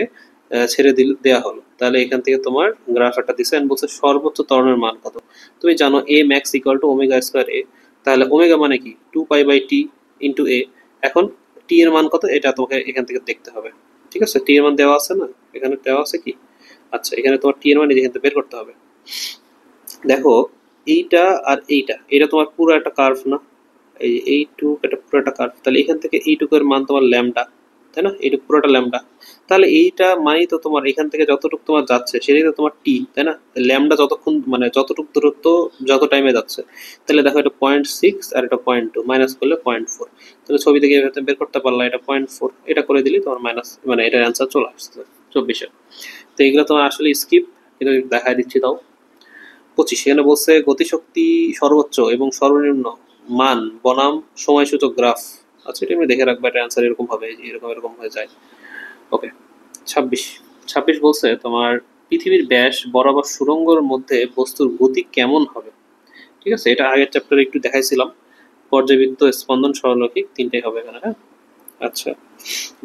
ছেড়ে দেওয়া হলো। তাহলে এখান থেকে তোমার গ্রাফটা দিছে, বলছে সর্বোচ্চ ত্বরণের মান কত। তুমি জানো a max equal to omega square a, তাহলে ওমেগা মানে কি 2π/t ইন্টু এ। এখন টি এর মান কত এটা তোমাকে এখান থেকে দেখতে হবে। ঠিক আছে, টি এর মান দেওয়া আছে না, এখানে দেওয়া আছে কি? আচ্ছা, এখানে তোমার টি এর মান এখান থেকে বের করতে হবে। দেখো এইটা আর এইটা, এটা তোমার পুরো একটা কার্ভ না, এইটুক এটা পুরো একটা কার্ভ। তাহলে এখান থেকে এইটুকের মান তোমার ল্যামডা, তাই না? এইটুকু পুরোটা ল্যামডা। তাহলে এইটা মানেই তো তোমার এখান থেকে যতটুকু তোমার যাচ্ছে সেটাই তো তোমার টি, তাই না? ল্যামডা যতক্ষণ মানে যতটুকু দূরত্ব যত টাইমে যাচ্ছে। তাহলে দেখো এটা 0.6 আর এটা 0.2, মাইনাস করলে 0.4। তাহলে ছবি থেকে বের করতে পারলা এটা 0.4, এটা করে দিলে তোমার মাইনাস, মানে এটার অ্যান্সার চলে আসছে 24-এ। তো এগুলো তোমার আসলে স্কিপ, কিন্তু দেখাই দিচ্ছি তাও। 25 এখানে বলছে গতিশক্তি সর্বোচ্চ এবং সর্বনিম্ন মান বনাম সময়সূচক গ্রাফ। আচ্ছা, এটা আমি দেখে রাখবো, এটা অ্যান্সার এরকম হবে, এরকম এরকম হয়ে যায়। ওকে। 26 বলছে তোমার পৃথিবীর ব্যাস বরাবর সুড়ঙ্গের মধ্যে বস্তুর গতি কেমন হবে। ঠিক আছে, এটা আগের চ্যাপ্টারে একটু দেখাইছিলাম। পর্যাবৃত্ত, স্পন্দন, সরলরৈখিক, তিনটাই হবে এখানে। হ্যাঁ, আচ্ছা।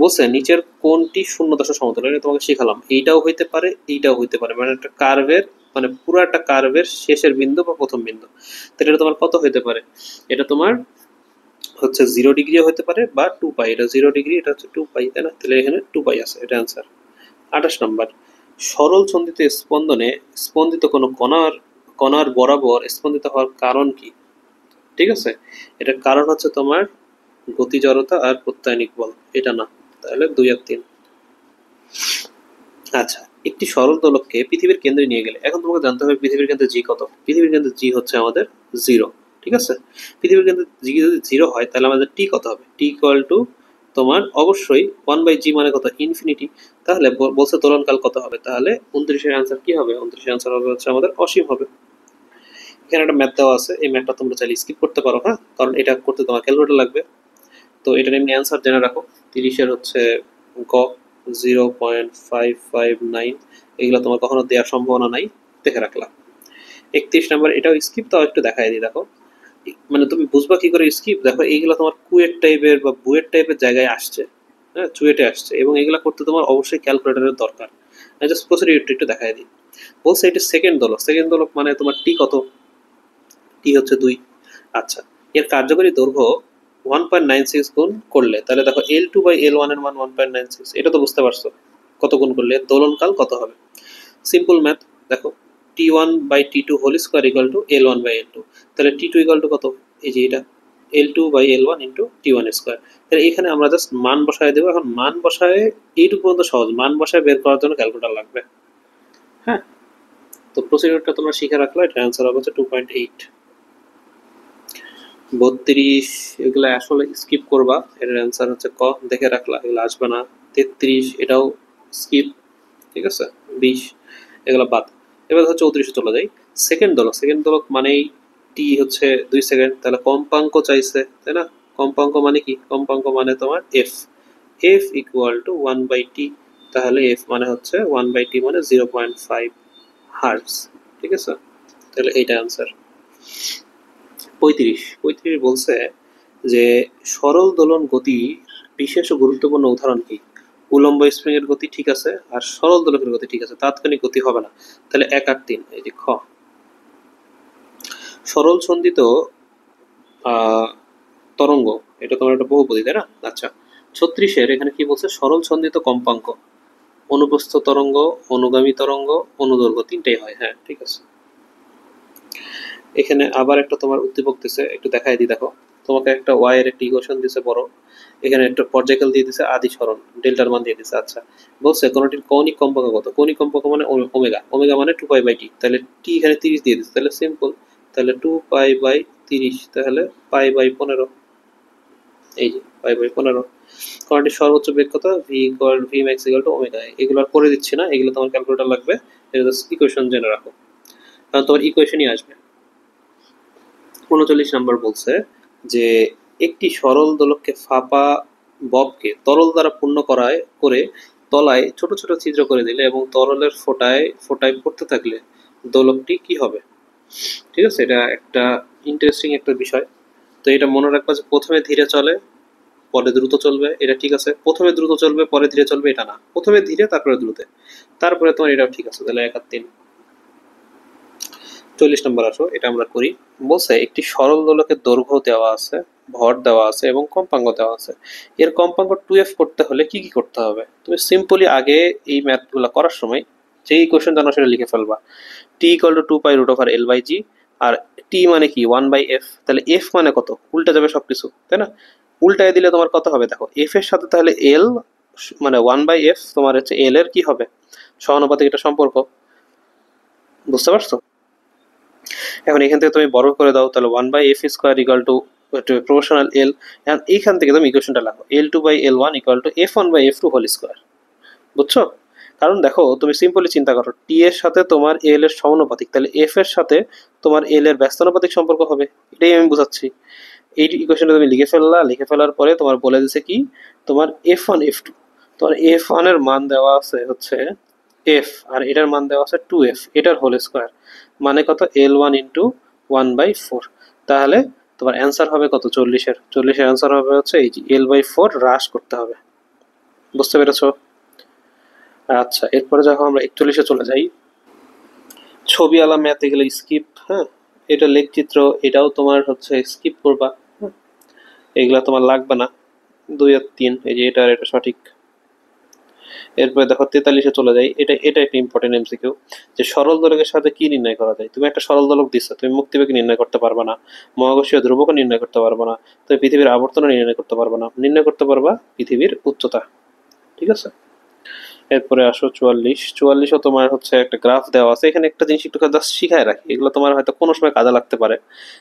বলছে নিচের কোনটি শূন্য দশা সমতল, এটা তোমাকে শিখালাম। এইটাও হইতে পারে, এইটাও হইতে পারে, মানে একটা কার্ভের, মানে পুরো একটা কার্ভের শেষের বিন্দু বা প্রথম বিন্দু। তাহলে এটা তোমার কত হইতে পারে? এটা তোমার হচ্ছে 0 ডিগ্রিও হতে পারে বা 2π। এটা 0 ডিগ্রি, এটা হচ্ছে 2π, তাই না? তাহলে এখানে 2π আছে, এটা অ্যান্সার। 28 নম্বর সরল ছন্দিত স্পন্দনে স্পন্দিত কোনো কণার কণার বরাবর স্পন্দিত হওয়ার কারণ কি। ঠিক আছে, এটার কারণ হচ্ছে তোমার গতি জড়তা আর প্রত্যায়নিক বল, এটা না। তাহলে 2 আর 3। আচ্ছা, একটি সরল দোলককে পৃথিবীর কেন্দ্রে নিয়ে গেলে, এখন তোমাকে জানতে হবে পৃথিবীর কেন্দ্রে জি কত। পৃথিবীর কেন্দ্রে জি হচ্ছে আমাদের 0। ঠিক আছে, পৃথিবীর কেন্দ্রে জি যদি 0 হয় তাহলে আমাদের টি কত হবে? টি ইকুয়াল টু তোমার অবশ্যই 1/g মানে কত? ইনফিনিটি। তাহলে বলছে দোলনকাল কত হবে? তাহলে 29-এর অ্যান্সার কি হবে? 29-এর অ্যান্সার হবে হচ্ছে আমাদের অসীম হবে। এখানে একটা ম্যাথ দেওয়া আছে, এই ম্যাথটা তোমরা চাইলে স্কিপ করতে পারো, হ্যাঁ, কারণ এটা করতে তোমার ক্যালকুলেটর লাগবে। তো এটার এমনি অ্যান্সার জেনে রাখো। 30-এর হচ্ছে গ 0.559, এগুলো তোমার কখনো দেওয়ার সম্ভাবনা নাই, দেখে রাখলাম। 31 নম্বর, এটাও স্কিপ, তাও একটু দেখাই দিই। দেখো মানে তুমি বুঝবা কি করে স্কিপ। দেখো এইগুলো তোমার কুয়েট টাইপের বা বুয়েট টাইপের জায়গায় আসছে, হ্যাঁ, চুয়েটে আসছে, এবং এগুলো করতে তোমার অবশ্যই ক্যালকুলেটরের দরকার। জাস্ট প্রসিডিউরটা একটু দেখাই দিই। বলছে এটা সেকেন্ড দোলক। সেকেন্ড দোলক মানে তোমার টি কত? টি হচ্ছে 2। আচ্ছা, এর কার্যকরী দৈর্ঘ্য 1.96 গুণ করলে, তাহলে দেখো L2/L1 এর মান 1.96, এটা তো বুঝতে পারছো কত গুণ করলে দোলনকাল কত হবে। Simple math. দেখো T1/T2 whole square equal two L1/L2। তাহলে T2 ইকুয়াল টু কত? এই যে এটা L2/L1 ইন্টু T1 স্কোয়ার। তাহলে এখানে আমরা জাস্ট মান বসায় দেবো। এখন মান বসায় এইটুকু পর্যন্ত সহজ, মান বসায় বের করার জন্য ক্যালকুলেটর লাগবে। হ্যাঁ, তো প্রসিডিউরটা তোমরা শিখে রাখলে এটা অ্যান্সার হবে হচ্ছে 2.8। 32 এগুলো আসলে স্কিপ করবা, এটার অ্যান্সার হচ্ছে ক, দেখে রাখলা, এগুলো আসবে না। 33 এটাও স্কিপ। ঠিক আছে, 20 এগুলো বাদ। এবার হচ্ছে 34-এ চলে যাই। সেকেন্ড দোলক। সেকেন্ড দোলক মানেই টি হচ্ছে 2 সেকেন্ড। তাহলে কম্পাঙ্ক চাইছে, তাই না? কম্পাঙ্ক মানে কি? কম্পাঙ্ক মানে তোমার এফ। এফ ইকুয়াল টু 1/টি। তাহলে এফ মানে হচ্ছে 1/টি মানে 0.5 হার্টজ। ঠিক আছে, তাহলে এইটা অ্যান্সার। 35 বলছে যে সরল দোলন গতি বিশেষ ও গুরুত্বপূর্ণ উদাহরণ কি। উলম্ব স্প্রিং এর গতি ঠিক আছে, আর সরল দোলকের গতি ঠিক আছে, তাৎক্ষণিক গতি হবে না। তাহলে 1 আর 3, এই যে খ। সরল সন্ধিত তরঙ্গ, এটা তোমার একটা বহুপদী, তাই না? আচ্ছা, 36-এর এখানে কি বলছে? সরল সন্ধিত কম্পাঙ্ক অনুপ্রস্থ তরঙ্গ, অনুগামী তরঙ্গ, অনুদৈর্ঘ্য তিনটাই হয়। হ্যাঁ, ঠিক আছে। এখানে আবার একটা তোমার উদ্দীপক দিছে, একটু দেখাই দিই দেখো। তোমাকে একটা ওয়াই এর একটা ইকুয়েশন দিছে বড়, এখানে একটা পর্যায়কাল দিয়ে দিছে আদি সরণ, ডেল্টার মান দিয়ে দিছে। আচ্ছা, বলছে কোনটির কৌণিক কম্পাঙ্ক কত? কৌণিক কম্পাঙ্ক মানে ওমেগা, ওমেগা মানে 2π/t। তাহলে টি এখানে 30 দিয়ে দিছে, তাহলে সিম্পল, তাহলে 2π/30, তাহলে π/15। এই যে π/15। কোনটির সর্বোচ্চ বেগ কত? V max equal to omega. এগুলো আর করে দিচ্ছি না, এগুলো তোমার ক্যালকুলেটর লাগবে, এটা জাস্ট ইকুয়েশন জেনে রাখো, কারণ তোমার ইকুয়েশনই আসবে। 39 নম্বর বলছে যে একটি সরল দোলককে ফাঁপা ববকে তরল দ্বারা পূর্ণ করে তলায় ছোট ছোট ছিদ্র করে দিলে এবং তরলের ফোঁটায় ফোঁটায় পড়তে থাকলে দোলকটি কি হবে? ঠিক আছে, এটা একটা ইন্টারেস্টিং একটা বিষয়। তো এটা মনে রাখবা যে প্রথমে ধীরে চলে পরে দ্রুত চলবে, এটা ঠিক আছে। প্রথমে দ্রুত চলবে পরে ধীরে চলবে, এটা না, প্রথমে ধীরে তারপরে দ্রুত, তারপরে তোমার এটাও ঠিক আছে। তাহলে 1 আর 3। 40 নম্বর আসো, এটা আমরা করি। বলছে একটি সরল দোলকের দৈর্ঘ্য দেওয়া আছে, ভর দেওয়া আছে এবং কম্পাঙ্ক দেওয়া আছে। এর কম্পাঙ্ক 2f করতে হলে কি কি করতে হবে? তুমি সিম্পলি আগে এই ম্যাথগুলো করার সময় যে ইকুয়েশন জানো সেটা লিখে ফেলবা। টি ইকুয়াল টু 2π√L/g, আর টি মানে কি 1/f, তাহলে এফ মানে কত? উল্টা যাবে সবকিছু, তাই না? উল্টায় দিলে তোমার কত হবে দেখো, এফ এর সাথে তাহলে এল মানে 1/f তোমার হচ্ছে এল এর কি হবে, সমানুপাতিক একটা সম্পর্ক। বুঝতে পারছো? এখন এখান থেকে তুমি বর্গ করে দাও, তাহলে 1/f² ইকুয়াল টু প্রপোর্শনাল এল। এখন এইখান থেকে তুমি ইকুয়েশনটা লাগো, L2/L1 equal to f1/f2 whole square. বুঝছো? কারণ দেখো তুমি সিম্পলি চিন্তা করো, টি এর সাথে তোমার এল এর সমানুপাতিক, তাহলে এফ এর সাথে তোমার এল এর ব্যস্তানুপাতিক সম্পর্ক হবে, এটাই আমি বুঝাচ্ছি। এই ইকুয়েশনটা তুমি লিখে ফেললা, লিখে ফেলার পরে তোমার বলে দিছে কি, তোমার f1 f2, তোমার f1 এর মান দেওয়া আছে হচ্ছে f, আর এটার মান দেওয়া আছে 2f, এটার হোল স্কোয়ার, মানে কত L1 ইন্টু 1/4। তাহলে তোমার অ্যান্সার হবে কত? 40-এর অ্যান্সার হবে হচ্ছে এই যে L/4 হ্রাস করতে হবে। বুঝতে পেরেছো? আচ্ছা, এরপরে যখন আমরা 41-এ চলে যাই, ছবি আলা ম্যাথ, এগুলো স্কিপ। হ্যাঁ, এটা লেখচিত্র, এটাও তোমার হচ্ছে স্কিপ করবা। হ্যাঁ, এগুলা তোমার লাগবে না। 2 আর 3, এই যে এটা আর এটা সঠিক। এরপরে দেখো 43-এ চলে যাই, এটা একটা ইম্পর্টেন্ট এমসিকিউ, যে সরল দোলকের সাথে কি নির্ণয় করা যায়? তুমি একটা সরল দোলক দিচ্ছ, তুমি মুক্তিবেগ নির্ণয় করতে পারবে না, মহাকর্ষীয় ধ্রুবক নির্ণয় করতে পারবে না, তুমি পৃথিবীর আবর্তন নির্ণয় করতে পারবে না, নির্ণয় করতে পারবা পৃথিবীর উচ্চতা। ঠিক আছে, এরপরে আসো 44ও তোমার হচ্ছে একটা গ্রাফ দেওয়া আছে। এখানে একটা জিনিস একটু জাস্ট শিখায় রাখি, এগুলো তোমার হয়তো কোনো সময় কাজে লাগতে পারে,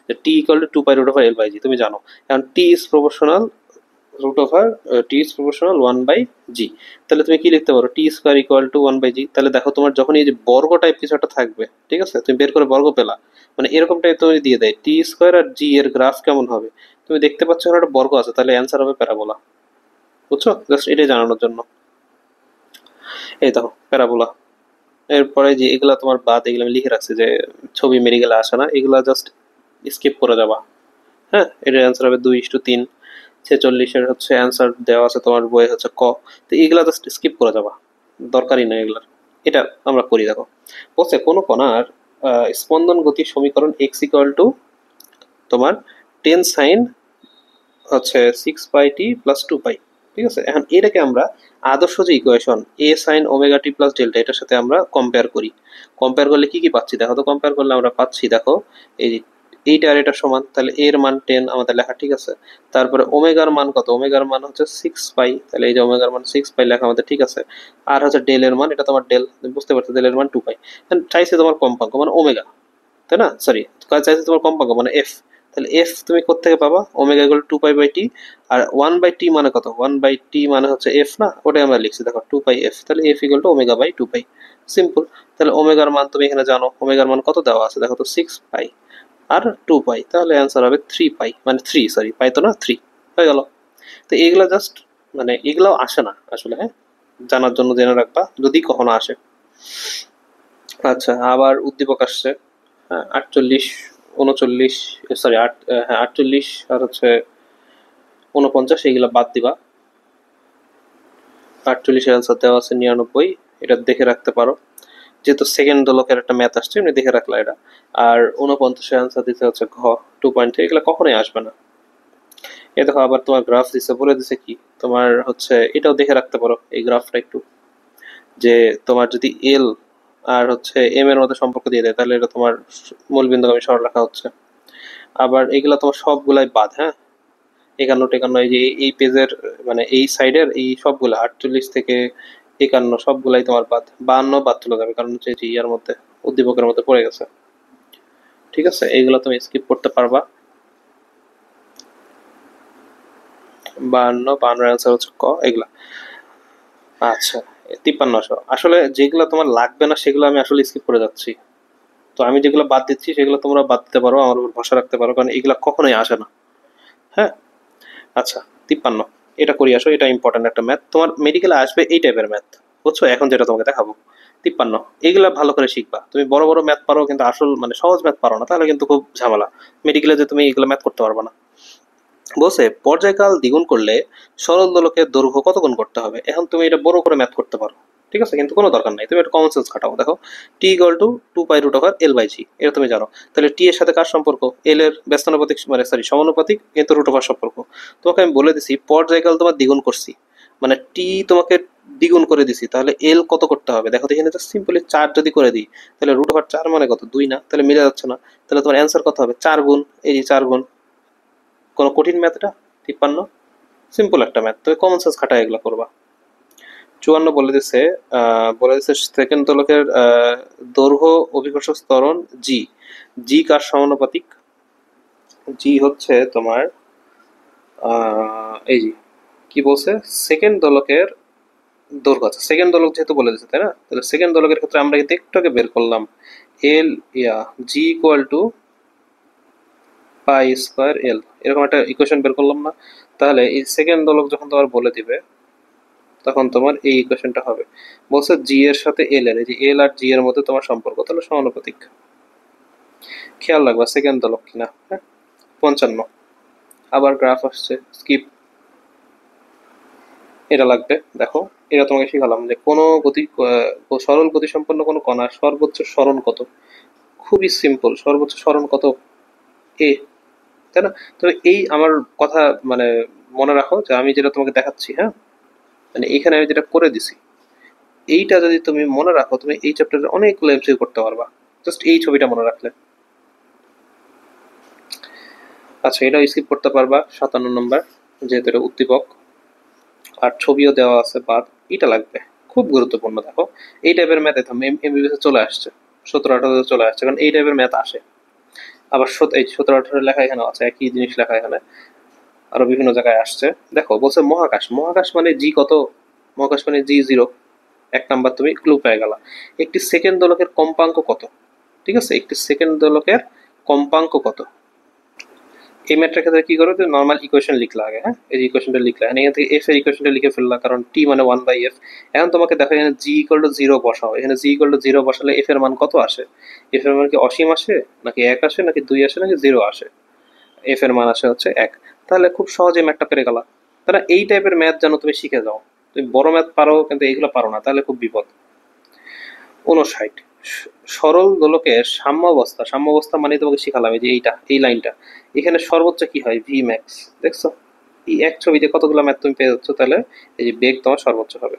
যে টি ইকুয়াল টু 2π√L/g তুমি জানো। এখন t is proportional t is proportional 1/g, তাহলে তুমি কি লিখতে পারো? T square equal to 1/g। তাহলে দেখো তোমার যখন এই যে বর্গ টাইপ কিছু একটা থাকবে, ঠিক আছে, তুমি বের করে বর্গ পেলা, মানে এরকম টাইপ তুমি দিয়ে দেয় টি স্কোয়ার আর জি এর গ্রাফ কেমন হবে, তুমি দেখতে পাচ্ছ এখানে একটা বর্গ আছে, তাহলে অ্যান্সার হবে প্যারাবোলা। বুঝছো? জাস্ট এটাই জানানোর জন্য। এই দেখো প্যারাবোলা। এরপরে যে এগুলা তোমার বাদ, এগুলো আমি লিখে রাখছি যে ছবি মেরে গেলে আসে না, এগুলা জাস্ট স্কিপ করে যাবা। হ্যাঁ, এটার অ্যান্সার হবে 2:3। 46-এর হচ্ছে অ্যান্সার দেওয়া আছে তোমার বইয়ে হচ্ছে ক। তো এগুলা জাস্ট স্কিপ করে যাবা, দরকারই নেই এগুলার। এটা আমরা করি দেখো। বলছে কোনো কণার স্পন্দন গতির সমীকরণ এক্স ইকুয়াল টু তোমার 10 সাইন হচ্ছে 6πt প্লাস 2π। ঠিক আছে, এখন এটাকে আমরা আদর্শ যে ইকুয়েশন এ সাইন ওমেগা টি প্লাস ডেল্টা, এটার সাথে আমরা কম্পেয়ার করি। কম্পেয়ার করলে কি কি পাচ্ছি দেখো তো, কম্পেয়ার করলে আমরা পাচ্ছি দেখো এই যে এইটা আর এটা সমান, তাহলে এর মান 10 আমাদের লেখা ঠিক আছে। তারপরে ওমেগার মান কত? ওমেগার মান হচ্ছে 6π, তাহলে এই যে ওমেগার মান 6π লেখা আমাদের ঠিক আছে। আর হচ্ছে ডেল এর মান, এটা তোমার ডেল, বুঝতে পারছো, ডেল এর মান 2π। চাইছে তোমার কম্পাঙ্ক মানে ওমেগা, তাই না? সরি, চাইছে তোমার কম্পাঙ্ক মানে এফ। তাহলে এফ তুমি কোত্থেকে পাবা? ওমেগা ইকুয়াল টু 2π/t, আর 1/t মানে কত? 1/t মানে হচ্ছে এফ না, ওটাই আমরা লিখছি দেখো 2πf, তাহলে এফ ইকুয়াল টু ওমেগা/2π। সিম্পল। তাহলে ওমেগার মান তুমি এখানে জানো, ওমেগার মান কত দেওয়া আছে দেখো তো, 6π আর 2π, তাহলে অ্যান্সার হবে 3π, মানে 3, সরি পাই তো না, 3 হয়ে গেল। তো এইগুলা জাস্ট মানে এগুলাও আসে না আসলে, হ্যাঁ, জানার জন্য জেনে রাখবা যদি কখনো আসে। আচ্ছা, আবার উদ্দীপক আসছে। হ্যাঁ, 48, 39, সরি হ্যাঁ 48 আর হচ্ছে 49, এইগুলা বাদ দিবা। 48-এর অ্যান্সার দেওয়া আছে 99, এটা দেখে রাখতে পারো, যেহেতু সেকেন্ড দোলকের একটা ম্যাথ আসছে এমনি দেখে রাখলা এটা। আর 49-এর অ্যান্সার দিতে হচ্ছে ঘ 2.3, এগুলো কখনোই আসবে না। এ দেখো আবার তোমার গ্রাফ দিছে, বলে দিছে কি তোমার হচ্ছে, এটাও দেখে রাখতে পারো এই গ্রাফটা একটু, যে তোমার যদি এল আর হচ্ছে এম এর মধ্যে সম্পর্ক দিয়ে দেয়, তাহলে এটা তোমার মূলবিন্দুগামী সরলরেখা হচ্ছে। আবার এগুলা তোমার সবগুলাই বাদ, হ্যাঁ, 51 এই যে এই পেজের মানে এই সাইডের এই সবগুলা 48 থেকে 51 সবগুলাই তোমার বাদ, 52 বাদ চলে যাবে কারণ হচ্ছে যে ইয়ার মধ্যে উদ্দীপকের মধ্যে পড়ে গেছে। ঠিক আছে, এইগুলা তুমি স্কিপ করতে পারবা। 52 অ্যান্সার হচ্ছে ক এগুলা। আচ্ছা, 5300 আসলে যেগুলো তোমার লাগবে না সেগুলো আমি আসলে স্কিপ করে যাচ্ছি। তো আমি যেগুলো বাদ দিচ্ছি সেগুলো তোমরা বাদ দিতে পারো, আমার উপর ভরসা রাখতে পারো, কারণ এগুলা কখনোই আসে না। হ্যাঁ, আচ্ছা, 53 এটা করি আসো, এটা ইম্পর্টেন্ট একটা ম্যাথ, তোমার মেডিকেলে আসবে এই টাইপের ম্যাথ, বুঝছো? এখন যেটা তোমাকে দেখাবো 53, এগুলা ভালো করে শিখবা। তুমি বড় বড় ম্যাথ পারো কিন্তু আসল মানে সহজ ম্যাথ পারো না, তাহলে কিন্তু খুব ঝামেলা মেডিকেলে, যে তুমি এগুলো ম্যাথ করতে পারবে না। বলছে পর্যায়কাল দ্বিগুণ করলে সরল দোলকের দৈর্ঘ্য কত গুণ করতে হবে। এখন তুমি এটা বড় করে ম্যাথ করতে পারো, ঠিক আছে, কিন্তু কোনো দরকার নাই, তুমি একটা কমন সেন্স খাটাও। দেখো টি ইকুয়াল টু 2π√L/g, এটা তুমি জানো। তাহলে টি এর সাথে কার সম্পর্ক? এল এর ব্যস্তানুপাতিক মানে সরি সমানুপাতিক কিন্তু √ওভার সম্পর্ক। তোমাকে আমি বলে দিছি পর্যায়কাল তোমার দ্বিগুণ করছি, মানে টি তোমাকে দ্বিগুণ করে দিছি, তাহলে এল কত করতে হবে দেখো তো। এখানে তো সিম্পলি 4 যদি করে দিই তাহলে √4 মানে কত? 2 না? তাহলে মিলে যাচ্ছে না। তাহলে তোমার অ্যান্সার কত হবে? 4 গুণ, এই যে 4 গুণ। কোনো কঠিন ম্যাথ এটা? 53 সিম্পল একটা ম্যাথ, তুমি কমন সেন্স খাটায় এগুলো করবা। 54 বলে দিছে সেকেন্ড দোলকের দৈর্ঘ্য অভিকর্ষজ ত্বরণ জি। জি কার সমানুপাতিক? জি হচ্ছে তোমার এই যে কি বলছে, সেকেন্ড দোলকের দৈর্ঘ্য। আছে সেকেন্ড দোলক যেহেতু বলে দিচ্ছে, তাই না? তাহলে সেকেন্ড দোলকের ক্ষেত্রে আমরা কিন্তু একটু আগে বের করলাম এল জি ইকুয়াল টু পাই স্কোয়ার এল, এরকম একটা ইকুয়েশন বের করলাম না? তাহলে এই সেকেন্ড দোলক যখন তোমার বলে দিবে তখন তোমার এই ইকুয়েশনটা হবে। বলছে জি এর সাথে এল এর, এই যে এল আর জি এর মধ্যে তোমার সম্পর্ক, তাহলে সমানুপাতিক। খেয়াল রাখবা সেকেন্ড দোলক কিনা। হ্যাঁ, 55 আবার গ্রাফ আসছে, স্কিপ, এটা লাগবে। দেখো এটা তোমাকে শিখালাম যে কোনো গতি সরল গতি সম্পন্ন কোনো কণার সর্বোচ্চ সরণ কত। খুবই সিম্পল, সর্বোচ্চ সরণ কত? এ, তাই না? তো এই আমার কথা মানে মনে রাখো যে আমি যেটা তোমাকে দেখাচ্ছি, হ্যাঁ, মানে এখানে আমি যেটা করে দিছি এইটা যদি তুমি মনে রাখো তুমি এই চ্যাপ্টারে অনেকগুলো এমসিকিউ করতে পারবা, জাস্ট এই ছবিটা মনে রাখলে। আচ্ছা, এটাও স্কিপ করতে পারবা 57 নম্বর, যেহেতু এটা উদ্দীপক আর ছবিও দেওয়া আছে বাদ। এটা লাগবে, খুব গুরুত্বপূর্ণ। দেখো এই টাইপের ম্যাথ এমবিবিএস চলে আসছে, 17-18 চলে আসছে, কারণ এই টাইপের ম্যাথ আসে। আবার এই 17-18 লেখা এখানে আছে, একই জিনিস লেখা এখানে আরো বিভিন্ন জায়গায় আসছে। দেখো বলছে মহাকাশ, মহাকাশ মানে জি কত? মহাকাশ মানে জি 0। 1 নাম্বার তুমি ক্লু পেয়ে গেলা। একটি সেকেন্ড দোলকের কম্পাঙ্ক কত? ঠিক আছে, একটি সেকেন্ড দোলকের কম্পাঙ্ক কত? এই ম্যাথটার ক্ষেত্রে কি করো, নর্মাল ইকুয়েশন লিখলা আগে, হ্যাঁ, এই ইকুয়েশনটা লিখলা, এখান থেকে এফ এর ইকুয়েশনটা লিখে ফেললা, কারণ টি মানে 1/f। এখন তোমাকে দেখো এখানে জি ইকুয়াল টু 0 বসাও, এখানে জি ইকুয়াল টু 0 বসালে এফ এর মান কত আসে? এফ এর মান কি অসীম আসে, নাকি 1 আসে, নাকি 2 আসে, নাকি 0 আসে? এফ এর মান আসে হচ্ছে 1। তাহলে খুব সহজে ম্যাথটা পেরে গেলা। তাহলে এই টাইপের ম্যাথ যেন তুমি শিখে যাও। তুমি বড় ম্যাথ পারো কিন্তু এইগুলো পারো না, তাহলে খুব বিপদ। 59 সরল দোলকের সাম্যাবস্থা, সাম্যাবস্থা মানে তোমাকে শিখালাম এই যে এইটা, এই লাইনটা, এখানে সর্বোচ্চ কি হয়? V max. দেখছো এই এক ছবিতে কতগুলো ম্যাথ তুমি পেয়ে যাচ্ছ, তাহলে এই যে বেগ তোমার সর্বোচ্চ হবে।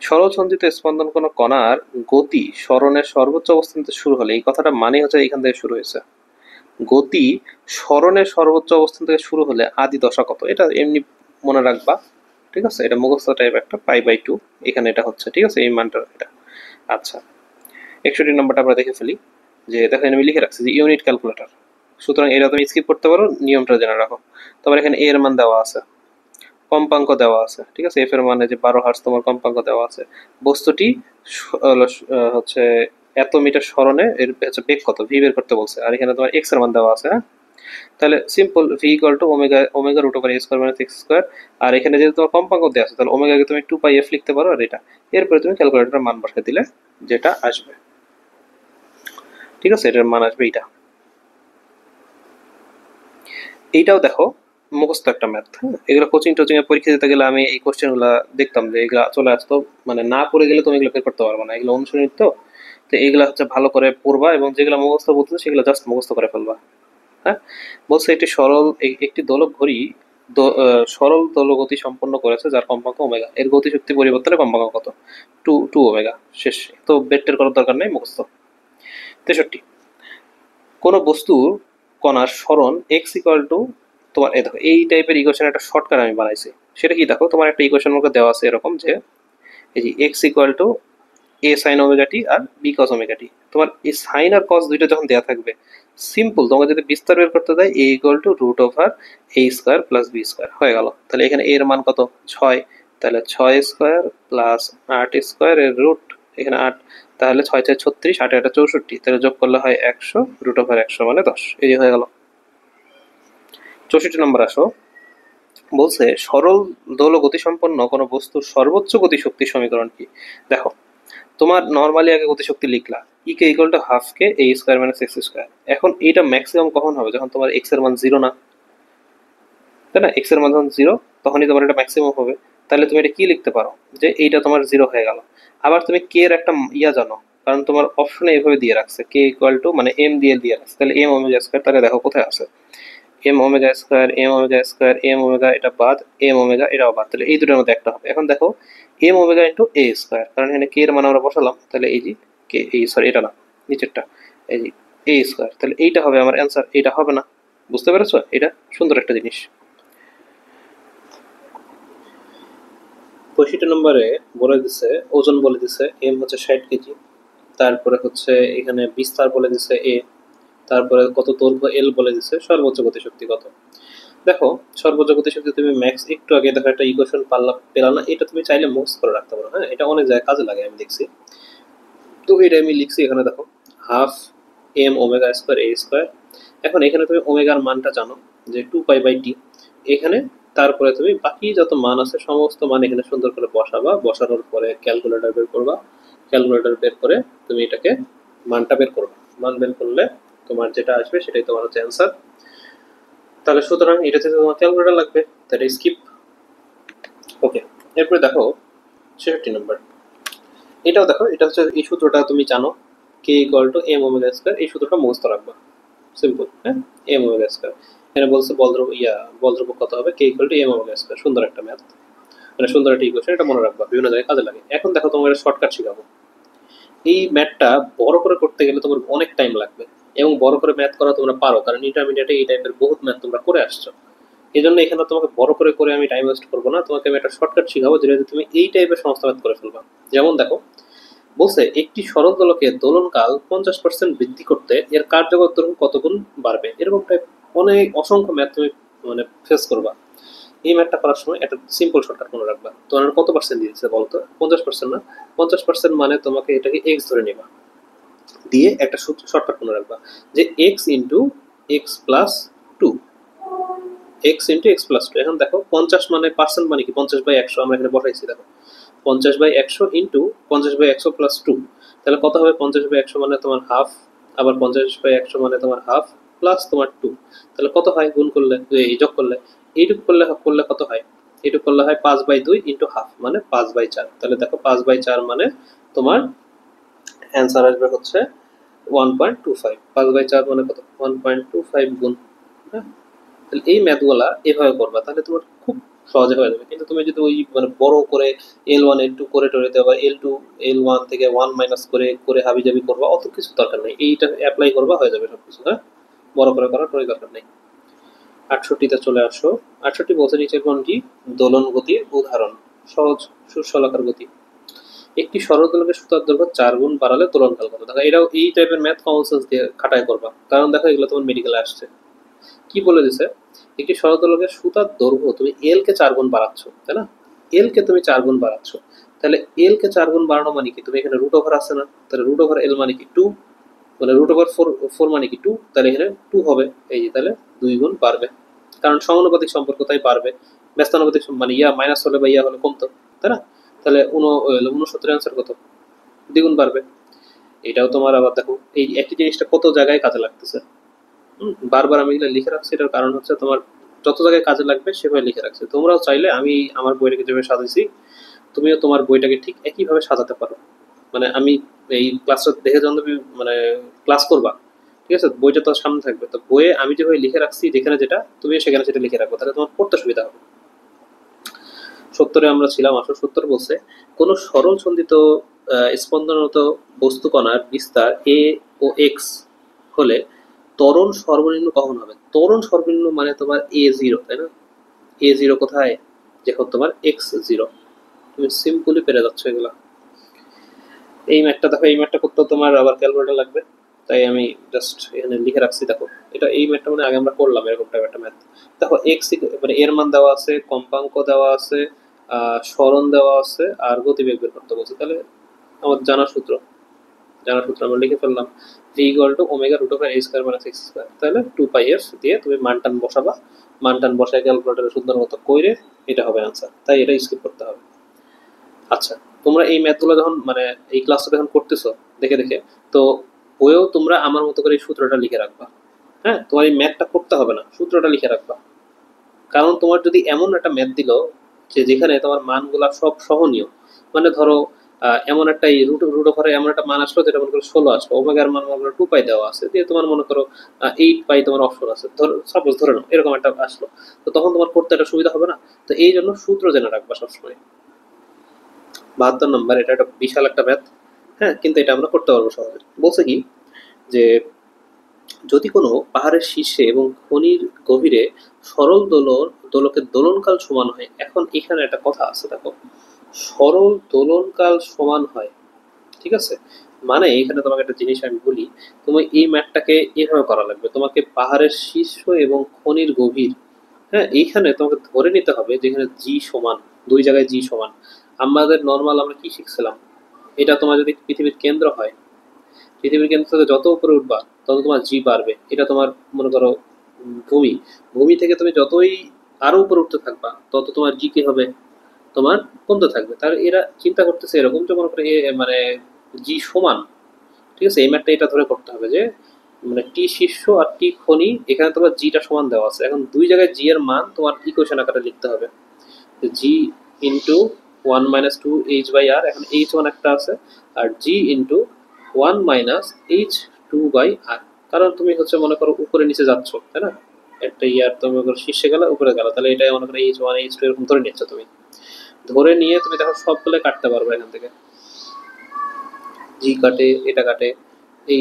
সরল সঞ্চিত স্পন্দন কোনো কণার গতি সরণের সর্বোচ্চ অবস্থান থেকে শুরু হলে, এই কথাটা মানে হচ্ছে এখান থেকে শুরু হয়েছে। গতি সরণের সর্বোচ্চ অবস্থান থেকে শুরু হলে আদি দশা কত, এটা এমনি মনে রাখবা। ঠিক আছে, এটা মুখস্থ টাইপ একটা পাই/2, এখানে এটা হচ্ছে, ঠিক আছে, এই মানটা এটা। আচ্ছা, 61 নম্বরটা আমরা দেখে ফেলি। যে দেখো আমি লিখে রাখছি যে ইউনিট ক্যালকুলেটর, সুতরাং এটা তুমি স্কিপ করতে পারো, নিয়মটা জেনে রাখো। তারপর এখানে এর মান দেওয়া আছে, কম্পাঙ্ক দেওয়া আছে, ঠিক আছে, এফ এর মানে যে 12 হার্টজ তোমার কম্পাঙ্ক দেওয়া আছে। বস্তুটি হচ্ছে এত মিটার সরণে এর হচ্ছে বেগ কত, ভি বের করতে বলছে, আর এখানে তোমার এক্স এর মান দেওয়া আছে। হ্যাঁ, তাহলে simple v equal to omega, omega root over a square minus x square. আর এখানে যেহেতু তোমার কম্পাঙ্ক দেওয়া আছে, তাহলে ওমেগাকে তুমি 2πf লিখতে পারো, আর এটা এরপরে তুমি ক্যালকুলেটরের মান বসে দিলে যেটা আসবে, ঠিক আছে, এটার মান আসবে এইটা। এইটাও দেখো মুখস্থ একটা ম্যাথ। হ্যাঁ, এগুলো কোচিং টোচিং এ পরীক্ষা দিতে গেলে আমি এই কোশ্চেন গুলা দেখতাম যে এগুলা চলে আসতো, মানে না পড়ে গেলে তুমি এগুলো বের করতে পারবে না, এগুলো অনুশীলনিত তো। তো এইগুলা হচ্ছে ভালো করে পড়বা এবং যেগুলো মুখস্থ বলতেছে সেগুলো জাস্ট মুখস্থ করে ফেলবা। হ্যাঁ, বলছে একটি সরল একটি দোলক ঘড়ি সরল দোলগতি সম্পন্ন করেছে যার কম্পাঙ্ক ওমেগা, এর গতিশক্তি পরিবর্তনের কম্পাঙ্ক কত? Two omega. শেষ, তো বের টের করার দরকার নেই, মুখস্থ। 63, কোনো বস্তুর কণার সরণ x ইকুয়াল টু, তোমার এই দেখো এই টাইপের ইকুয়েশন একটা শর্টকাট আমি বানাইছি। সেটা কি দেখো, তোমার একটা ইকুয়েশন আমাকে দেওয়া আছে এরকম যে এই যে x equal to a sine omega t আর b কস ওমেগা টি। তোমার এই সাইন আর কস দুইটা যখন দেওয়া থাকবে, সিম্পল তোমাকে যদি বিস্তার বের করতে দেয় a equal to root over a square plus b square হয়ে গেল। তাহলে এখানে a এর মান কত? 6, তাহলে 6 স্কোয়ার প্লাস 8 স্কোয়ার এর রুট, এখানে 8, তাহলে 6 4 36, 8 8 64, তাহলে যোগ করলে হয় 100, রুট ওভার 100 মানে 10, এই যে হয়ে গেল। 64 নম্বর আসো, বলছে সরল দোল গতিসম্পন্ন কোনো বস্তুর সর্বোচ্চ গতিশক্তির সমীকরণ কি? দেখো, তোমার নর্মালি আগে গতিশক্তি লিখলা E k equal to half k a square minus x square. এখন এইটা ম্যাক্সিমাম কখন হবে? যখন তোমার এক্স এর মান জিরো না, তাই না? এক্স এর মান যখন জিরো তখনই তোমার এটা ম্যাক্সিমাম হবে। তাহলে তুমি এটা কি লিখতে পারো যে এইটা তোমার জিরো হয়ে গেল। আবার তুমি কে এর একটা ইয়া জানো, কারণ তোমার অপশনে এইভাবে দিয়ে রাখছে কে ইকুয়াল টু মানে এম দিয়ে রাখছে, তাহলে এম ওমেগা স্কোয়ার, তাহলে দেখো কোথায় আছে m omega square, m omega square, m omega এটা বাদ, এম ওমেগা এটাও বাদ, তাহলে এই দুটোর মধ্যে একটা হবে। এখন দেখো এম ওমেগা ইন্টু এ স্কোয়ার, কারণ এখানে কে এর মান আমরা বসালাম, তাহলে এই যে কে এই সরি এটা না নিচেরটা, এই যে এ স্কোয়ার, তাহলে এইটা হবে আমার অ্যান্সার, এটা হবে না। বুঝতে পেরেছো? এটা সুন্দর একটা জিনিস। 65 নম্বরে বলে দিছে ওজন বলে দিছে এম হচ্ছে 60 কেজি, তারপরে হচ্ছে এখানে বিস্তার বলে দিছে এ, তারপরে কত দৈর্ঘ্য এল বলে দিছে, সর্বোচ্চ গতিশক্তি কত। দেখো সর্বোচ্চ গতিশক্তি তুমি ম্যাক্স একটু আগে দেখো একটা ইকুয়েশন পেলা না, এটা তুমি চাইলে মুখস্থ করে রাখতে পারো, হ্যাঁ এটা অনেক জায়গায় কাজে লাগে আমি দেখছি। তো এটা আমি লিখছি এখানে দেখো হাফ এম ওমেগা স্কোয়ার এ স্কোয়ার। এখন এখানে তুমি ওমেগার মানটা জানো যে 2 পাই/টি, এখানে তারপরে তুমি বাকি যত মান আছে সমস্ত মান এখানে সুন্দর করে বসাবা, বসানোর পরে ক্যালকুলেটর বের করবা, ক্যালকুলেটর বের করে তুমি এটাকে মানটা বের করবা, মান বের করলে তোমার যেটা আসবে সেটাই তোমার হচ্ছে অ্যান্সার। তাহলে সুতরাং এটাতে তোমার ক্যালকুলেটর লাগবে, তাহলে স্কিপ। ওকে, এরপরে দেখো 66 নম্বর, এটাও দেখো, এটা হচ্ছে এই সূত্রটা তুমি জানো k equal to m omega square, এই সূত্রটা মুখস্থ রাখবা, সিম্পল, হ্যাঁ এম ওমেগা স্কোয়ার। এখানে বলছে বলদ্রব্য কত হবে, k equal to m omega square, সুন্দর একটা ম্যাথ, মানে সুন্দর একটা ইকুয়েশন, এটা মনে রাখবা, বিভিন্ন জায়গায় কাজে লাগে। এখন দেখো তোমার শর্টকাট শেখাবো। এই ম্যাথটা বড় করে করতে গেলে তোমার অনেক টাইম লাগবে, এবং বড় করে ম্যাথ করা তোমরা পারো, কারণ ইন্টারমিডিয়েটে এই টাইপের বহুত ম্যাথ তোমরা করে আসছো। এই জন্য এখানে তোমাকে বড় করে আমি টাইম ওয়েস্ট করবো না, তোমাকে আমি একটা শর্টকাট শিখাবো যেটা তুমি এই টাইপের সমস্ত ম্যাথ করে ফেলবা। যেমন দেখো, বলছে একটি সরল দোলকের দোলনকাল 50% বৃদ্ধি করতে এর কার্যকর দৈর্ঘ্য কত গুণ বাড়বে, এরকম টাইপ অনেক অসংখ্য ম্যাথ তুমি মানে ফেস করবা। এই ম্যাথটা করার সময় একটা সিম্পল শর্টকাট মনে রাখবা। তোমার কত পার্সেন্ট দিয়েছে বলতো? 50% না, 50% মানে তোমাকে এটাকে এক্স ধরে নিবা, দিয়ে একটা শর্টকাট মনে রাখবা যে x into x plus two, x into x plus two. এখন দেখো 50 মানে পার্সেন্ট মানে কি 50/100, আমরা এখানে বসাইছি দেখো 50/100 ইন্টু 50/100 প্লাস টু, তাহলে কত হবে? 50/100 মানে তোমার হাফ, আবার 50/100 মানে তোমার হাফ প্লাস তোমার টু, তাহলে কত হয় গুণ করলে, এই যোগ করলে, এইটুক করলে কত হয়? এইটুক করলে হয় 5/2 ইন্টু হাফ মানে 5/4, তাহলে দেখো 5/4 মানে তোমার অ্যান্সার আসবে হচ্ছে 1.25, 5/4 মানে কত? 1.25 গুণ, হ্যাঁ। তাহলে এই ম্যাথগুলা এভাবে করবা, তাহলে তোমার খুব সহজে হয়ে যাবে। কিন্তু তুমি যদি ওই মানে বড় করে L1 L2 করে টরে দেওয়া, L2 L1 থেকে 1 মাইনাস করে হাবিজাবি করবা, অত কিছু দরকার নেই, এইটা অ্যাপ্লাই করবা হয়ে যাবে সবকিছু, হ্যাঁ বড় করে করার কোনো দরকার নেই। 68তে চলে আসো। 68 বলছে নিচের কোনটি দোলন গতির উদাহরণ? সহজ, সুস্থলাকার গতি। একটি সরল দোলকের সুতার দৈর্ঘ্য 4 গুণ বাড়ালে দোলনকাল কত? দেখো এটাও এই টাইপের ম্যাথ কমন সেন্স দিয়ে খাটাই করবা, কারণ দেখো এগুলো তোমার মেডিকেলে আসছে। কি বলে দিছে? একটি সরল দোলকের সুতার দৈর্ঘ্য তুমি এল কে 4 গুণ বাড়াচ্ছ, তাই না? এল কে তুমি 4 গুণ বাড়াচ্ছ, তাহলে এল কে 4 গুণ বাড়ানো মানে কি? তুমি এখানে রুট ওভার আছে না, তাহলে রুট ওভার এল মানে কি 2, মানে রুট ওভার 4 মানে কি 2, তাহলে এখানে 2 হবে, এই যে তাহলে 2 গুণ বাড়বে, কারণ সমানুপাতিক সম্পর্ক তাই বাড়বে। ব্যস্তানুপাতিক মানে ইয়া মাইনাস হলে বা ইয়া হলে কমতো, তাই না? তাহলে 69 অ্যান্সার কত? দ্বিগুণ বাড়বে। এটাও তোমার আবার দেখো এই একই জিনিসটা কত জায়গায় কাজে লাগতেছে। বারবার আমি এগুলো লিখে রাখছি, এটার কারণ হচ্ছে তোমার যত জায়গায় কাজে লাগবে সেভাবে লিখে রাখছি। তোমরাও চাইলে আমি আমার বইটাকে যেভাবে সাজাইছি তুমিও তোমার বইটাকে ঠিক একইভাবে সাজাতে পারো। মানে আমি এই ক্লাসটা দেখে যখন তুমি মানে ক্লাস করবা, ঠিক ঠিক আছে, বইটা তো সামনে থাকবে, তো বইয়ে আমি যেভাবে লিখে রাখছি যেখানে যেটা তুমি সেখানে সেটা লিখে রাখবো, তাহলে তোমার পড়তে সুবিধা হবে। 70-এ আমরা ছিলাম, 70 বলছে কোন সরল সন্ধিত স্পন্দনরত বস্তু কণার বিস্তার এ ও এক্স হলে ত্বরণ সর্বনিম্ন কখন হবে? ত্বরণ সর্বনিম্ন মানে তোমার A0, তাই না? A0 কোথায়? যখন তোমার x0। তুমি সিম্পলি পেরে যাচ্ছ এগুলা। এই ম্যাথটা দেখো, এই ম্যাথটা করতে তোমার আবার ক্যালকুলেটর লাগবে, তাই আমি জাস্ট এখানে লিখে রাখছি। দেখো এটা, এই ম্যাথটা মানে আগে আমরা করলাম এরকম টাইপ একটা ম্যাথ। দেখো এক্স মানে এর মান দেওয়া আছে, কম্পাঙ্ক দেওয়া আছে, সরণ দেওয়া আছে, আর গতিবেগ বের করতে বলছে। তাহলে আমাদের জানা সূত্র আমরা লিখে ফেললাম, v equal to omega root over a square minus x square. তাহলে 2 পাই এর দিয়ে তুমি মান টান বসাবা, মান টান বসায় ক্যালকুলেটরে সুন্দর মতো কইরে এটা হবে আনসার, তাই এটা স্কিপ করতে হবে। আচ্ছা, তোমরা এই ম্যাথগুলো যখন মানে এই ক্লাসটা যখন করতেছো দেখে দেখে, তো বইয়েও তোমরা আমার মতো করে এই সূত্রটা লিখে রাখবা। হ্যাঁ, তোমার এই ম্যাথটা করতে হবে না, সূত্রটা লিখে রাখবা। কারণ তোমার যদি এমন একটা ম্যাথ দিল যে যেখানে তোমার মানগুলা সব সহনীয়, মানে ধরো এমন একটা রুট রুট ওভারে এমন একটা মান আসলো যেটা মনে করো 16 আসলো, ওমেগার মান মনে করো 2 পাই দেওয়া আছে, দিয়ে তোমার মনে করো 8 পাই তোমার অপশন আছে, ধরো সাপোজ ধরে নাও এরকম একটা আসলো, তো তখন তোমার করতে একটা সুবিধা হবে না? তো এই জন্য সূত্র জেনে রাখবা সবসময়। 72 নম্বর, এটা একটা বিশাল একটা ম্যাথ। হ্যাঁ, কিন্তু এটা আমরা করতে পারবো সহজে। বলছে কি যে যদি কোনো পাহাড়ের শীর্ষে এবং খনির গভীরে সরল দোলকের দোলনকাল সমান হয়। এখন এখানে একটা কথা আছে, দেখো, সরল দোলনকাল সমান হয়, ঠিক আছে, মানে এখানে তোমাকে একটা জিনিস আমি বলি, তোমার এই ম্যাথটাকে এভাবে করা লাগবে, তোমাকে পাহাড়ের শীর্ষ এবং খনির গভীর, হ্যাঁ, এইখানে তোমাকে ধরে নিতে হবে যেখানে জি সমান, দুই জায়গায় জি সমান। আমাদের নর্মাল আমরা কি শিখছিলাম, এটা তোমার যদি পৃথিবীর কেন্দ্র হয়, পৃথিবীর কেন্দ্র থেকে যত উপরে উঠবা তত তোমার জি বাড়বে। এটা তোমার মনে করো ভূমি, ভূমি থেকে তুমি যতই আরো উপরে উঠতে থাকবা তত তোমার জি কি হবে, তোমার কমতে থাকবে। তার এরা চিন্তা করতেছে এরকম যে মনে করে মানে জি সমান, ঠিক আছে, এই ম্যাথটা এটা ধরে করতে হবে যে মানে টি শীর্ষ আর টি খনি, এখানে তোমার জিটা সমান দেওয়া আছে, এখন দুই জায়গায় জি এর মান তোমার ইকুয়েশন আকারে লিখতে হবে, জি ইন্টু 1 - 2 h/r, এখন h1 একটা আছে, আর জি ইন্টু 1 - h2/r। কারণ তুমি হচ্ছে মনে করো উপরে নিচে যাচ্ছ, তাই না, একটা ইয়ার তুমি মনে করো শীর্ষে গেলে উপরে গেল, তাহলে এটাই মনে করো h1 h2 এরকম ধরে নিচ্ছ তুমি। ধরে নিয়ে তুমি দেখো সবগুলো কাটতে পারবে এখান থেকে, জি কাটে, এটা কাটে, এই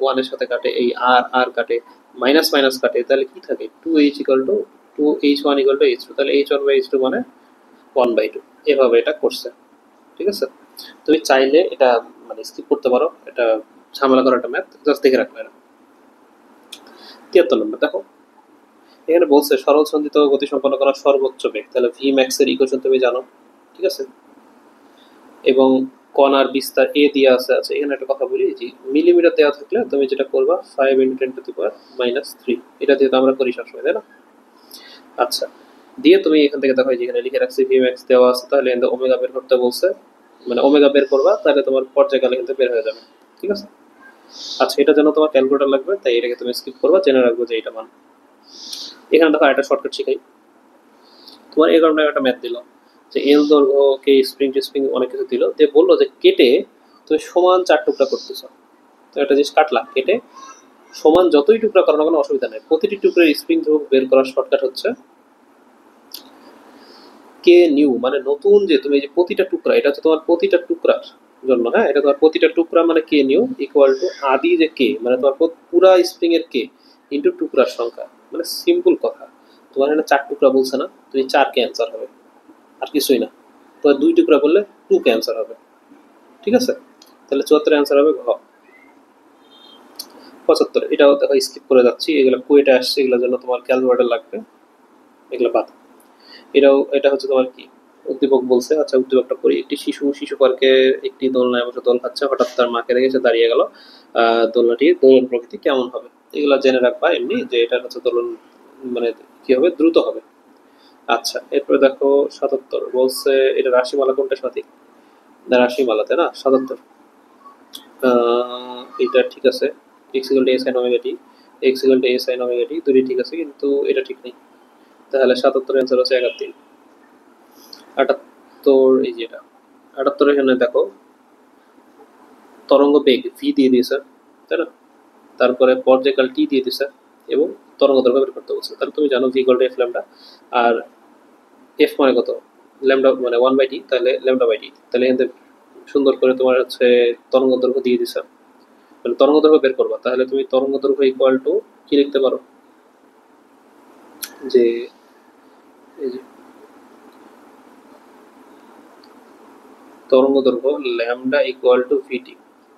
ওয়ান এর সাথে কাটে, এই আর আর কাটে, মাইনাস মাইনাস কাটে, তাহলে কি থাকে 2h=2h1 = h2, তাহলে h1/h2 মানে 1/2, এভাবে এটা করছে, ঠিক আছে। তুমি চাইলে এটা মানে স্কিপ করতে পারো, এটা ঝামেলা করা একটা ম্যাথ, জাস্ট দেখে রাখবে না। 73 নম্বর দেখো, এখানে বলছে সরল সন্ধিত গতি সম্পন্ন করা সর্বোচ্চ বেগ, তাহলে ভি ম্যাক্স এর ইকুয়েশন তুমি জানো, ঠিক আছে, এবং কণার বিস্তার এ দিয়ে আছে এখানে একটা কথা বলি যে মিলিমিটার দেওয়া থাকলে তুমি যেটা করবা 5 × 10⁻³ এটা দিয়ে তো আমরা করি সবসময়, তাই না? আচ্ছা, দিয়ে তুমি এখান থেকে দেখো যেখানে লিখে রাখছি ভি ম্যাক্স দেওয়া আছে, তাহলে এখানে ওমেগা বের করতে বলছে, মানে ওমেগা বের করবা, তাহলে তোমার পর্যায়কালে কিন্তু বের হয়ে যাবে, ঠিক আছে। আচ্ছা, এটা যেন তোমার ক্যালকুলেটর লাগবে, তাই এটাকে তুমি স্কিপ করবা, জেনে রাখবো যে এটা মান। এখানে দেখো একটা শর্টকাট শিখাই, তোমার এই কারণে একটা ম্যাথ দিল যে এল দৈর্ঘ্য কে স্প্রিং স্প্রিং অনেক কিছু দিল, দিয়ে বললো যে কেটে তুমি সমান 4 টুকরা করতেছ, তো একটা জিনিস কাটলা কেটে, সমান যতই টুকরা করো না কোনো অসুবিধা নেই, প্রতিটি টুকরার স্প্রিং ধ্রুবক বের করার শর্টকাট হচ্ছে কে নিউ, মানে নতুন যে তুমি যে প্রতিটা টুকরা, এটা হচ্ছে তোমার প্রতিটা টুকরার জন্য, হ্যাঁ, এটা তোমার প্রতিটা টুকরা মানে কে নিউ ইকুয়াল টু আদি যে কে, মানে তোমার পুরা স্প্রিং এর কে ইন্টু টুকরার সংখ্যা, মানে সিম্পল কথা। তোমার এখানে 4 টুকরা বলছে না, তুমি 4 কে অ্যান্সার হবে, আর কিছুই না। তো 2 টুকরা বললে 2 কে অ্যান্সার হবে, ঠিক আছে। তাহলে 74 অ্যান্সার হবে ঘ। 75 এটাও দেখো স্কিপ করে যাচ্ছি, এগুলো কুয়েটা আসছে, এগুলোর জন্য তোমার ক্যালকুলেটর লাগবে, এগুলো বাদ। এটা হচ্ছে তোমার কি উদ্দীপক বলছে। আচ্ছা, উদ্দীপকটা পড়ি। একটি শিশু পার্কে একটি দোলনায় বসে দোল খাচ্ছে, হঠাৎ তার মাকে রেখে সে দাঁড়িয়ে গেল, দোলনাটির দোলন প্রকৃতি কেমন হবে, এগুলো জেনে রাখবা এমনি, যে এটা হচ্ছে দোলন মানে কি হবে, দ্রুত হবে। আচ্ছা, এরপরে দেখো 77 বলছে এটা রাশিমালা কোনটা সঠিক, না রাশিমালা, তাই না, 77 এটা ঠিক আছে, x = a sin ωt, x = a sin ωt দুটোই ঠিক আছে, কিন্তু এটা ঠিক নেই, তাহলে 77 অ্যান্সার হচ্ছে 71। 78 এই যে এটা 78 এখানে দেখো তরঙ্গ বেগ ভি দিয়ে দিয়েছে, তাই না, তারপরে পর্যায়কাল টি দিয়ে দিছে এবং তরঙ্গ দৈর্ঘ্য বের করতে বলছে। তাহলে তুমি জানো v equal to f lambda, আর এফ মানে কত, ল্যামডা মানে 1/t, তাহলে ল্যামডা বাই টি। তাহলে এখান থেকে সুন্দর করে তোমার হচ্ছে তরঙ্গ দৈর্ঘ্য দিয়ে দিছে, মানে তরঙ্গ দৈর্ঘ্য বের করবা। তাহলে তুমি তরঙ্গ দৈর্ঘ্য ইকুয়াল টু কি লিখতে পারো, যে এই যে তরঙ্গ দৈর্ঘ্য ল্যামডা ইকুয়াল টু ভিটি।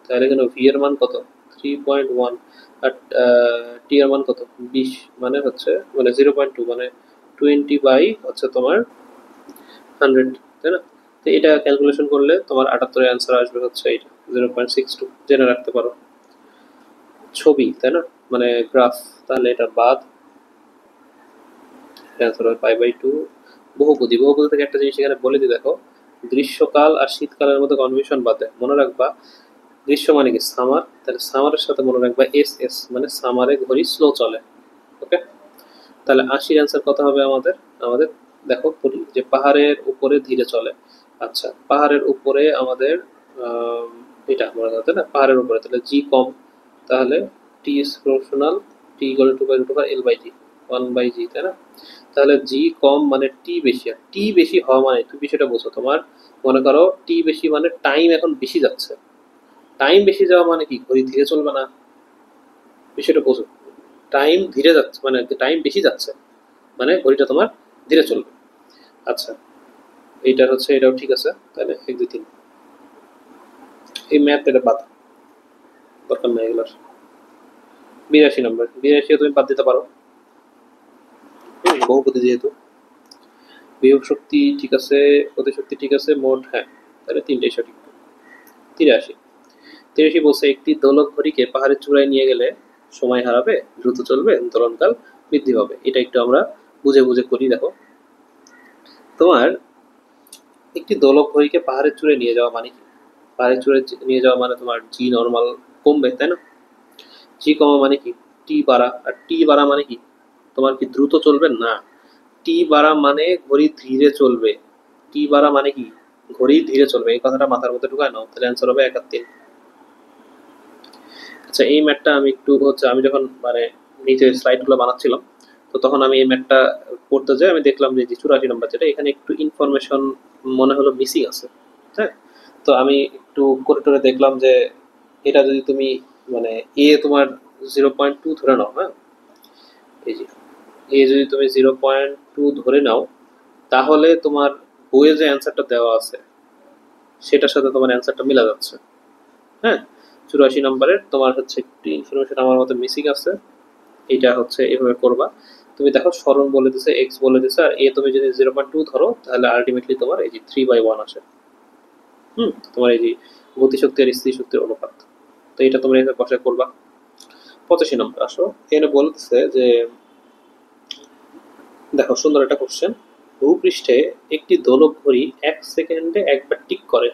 তাহলে এখানে ভি এর মান কত 3.1, আর টি এর মান কত 20, মানে হচ্ছে মানে 0.2, মানে 20 বাই হচ্ছে তোমার 100, তাই না? তো এটা ক্যালকুলেশন করলে তোমার 78 এর অ্যান্সার আসবে হচ্ছে এইটা 0.62। জেনে রাখতে পারো। ছবি, তাই না, মানে গ্রাফ, তাহলে এটা বাদ, অ্যান্সার হবে π/2। বহুপদী, বহুপদী থেকে একটা জিনিস এখানে বলে দিই দেখো, গ্রীষ্মকাল আর শীতকালের মধ্যে কনফিউশন বাদে মনে রাখবা গ্রীষ্ম মানে কি সামার, তাহলে সামারের সাথে মনে রাখবা এস এস, মানে সামারে ঘড়ি স্লো চলে। ওকে, তাহলে 80 অ্যান্সার কত হবে আমাদের, আমাদের দেখো যে পাহাড়ের উপরে ধীরে চলে। আচ্ছা, পাহাড়ের উপরে আমাদের এটা মনে রাখতে না, পাহাড়ের উপরে, তাহলে জি কম, তাহলে t is proportional t equal to by root over l by g, 1/g, তাই না? তাহলে জি কম মানে টি বেশি, আর টি বেশি হওয়া মানে তুমি বিষয়টা বোঝো, তোমার মনে করো টি বেশি মানে টাইম এখন বেশি যাচ্ছে। টাইম বেশি যাওয়া মানে কি ঘড়ি ধীরে চলবে না, বিষয়টা বোঝো। টাইম ধীরে যাচ্ছে মানে টাইম বেশি যাচ্ছে, মানে ঘড়িটা তোমার ধীরে চলবে। আচ্ছা, এইটা হচ্ছে, এটাও ঠিক আছে। তাহলে 1 2 3, এই ম্যাথ এটা বাদ, দরকার নেই এগুলোর। 82 নম্বর, 82 তুমি বাদ দিতে পারো, বহুপদী যেহেতু। বিভব শক্তি ঠিক আছে, গতি শক্তি ঠিক আছে, মোট হ্যাঁ, তাহলে তিনটেই সঠিক। 83, 83 বলছে একটি দোলক ঘড়িকে পাহাড়ের চূড়ায় নিয়ে গেলে সময় হারাবে, দ্রুত চলবে, দোলনকাল বৃদ্ধি পাবে। এটা একটু আমরা বুঝে বুঝে করি। দেখো তোমার একটি দোলক ঘড়িকে পাহাড়ের চূড়ায় নিয়ে যাওয়া মানে কি, পাহাড়ের চূড়ায় নিয়ে যাওয়া মানে তোমার জি নর্মাল কমবে, তাই না? জি কমা মানে কি টি বাড়া, আর টি বাড়া মানে কি তোমার কি দ্রুত চলবে না, টি বাড়া মানে ঘড়ি ধীরে চলবে। টি বাড়া মানে কি ঘড়ি ধীরে চলবে, এই কথাটা মাথার মধ্যে ঢুকায় নাও, তাহলে অ্যান্সার হবে 71। আচ্ছা, এই ম্যাথটা আমি একটু হচ্ছে আমি যখন মানে নিচে স্লাইডগুলো বানাচ্ছিলাম, তো তখন আমি এই ম্যাথটা করতে যাই, আমি দেখলাম যে 84 নম্বর যেটা, এখানে একটু ইনফরমেশন মনে হলো মিসিং আছে। হ্যাঁ, তো আমি একটু করে টোরে দেখলাম যে এটা যদি তুমি মানে এ তোমার 0.2 ধরে নাও, হ্যাঁ, এই যে এ যদি তুমি 0.2 ধরে নাও, তাহলে তোমার বইয়ে যে অ্যান্সারটা দেওয়া আছে সেটার সাথে তোমার অ্যান্সারটা মিলা যাচ্ছে। হ্যাঁ, 84 নম্বরের তোমার হচ্ছে একটি ইনফরমেশন আমার মতে মিসিং আছে, এটা হচ্ছে এভাবে করবা। তুমি দেখো স্মরণ বলে দিছে, এক্স বলে দিছে, আর এ তুমি যদি 0.2 ধরো তাহলে আলটিমেটলি তোমার এই যে 3/1 আসে। তোমার এই যে গতিশক্তি আর স্থির শক্তির অনুপাত, তো এটা তোমরা এভাবে কষায় করবা। 85 নম্বর আসো, এখানে বলতেছে যে দেখো সুন্দর একটা কোশ্চেন, ভূপৃষ্ঠে একটি দোলক ঘড়ি 1 সেকেন্ডে একবার টিক করে।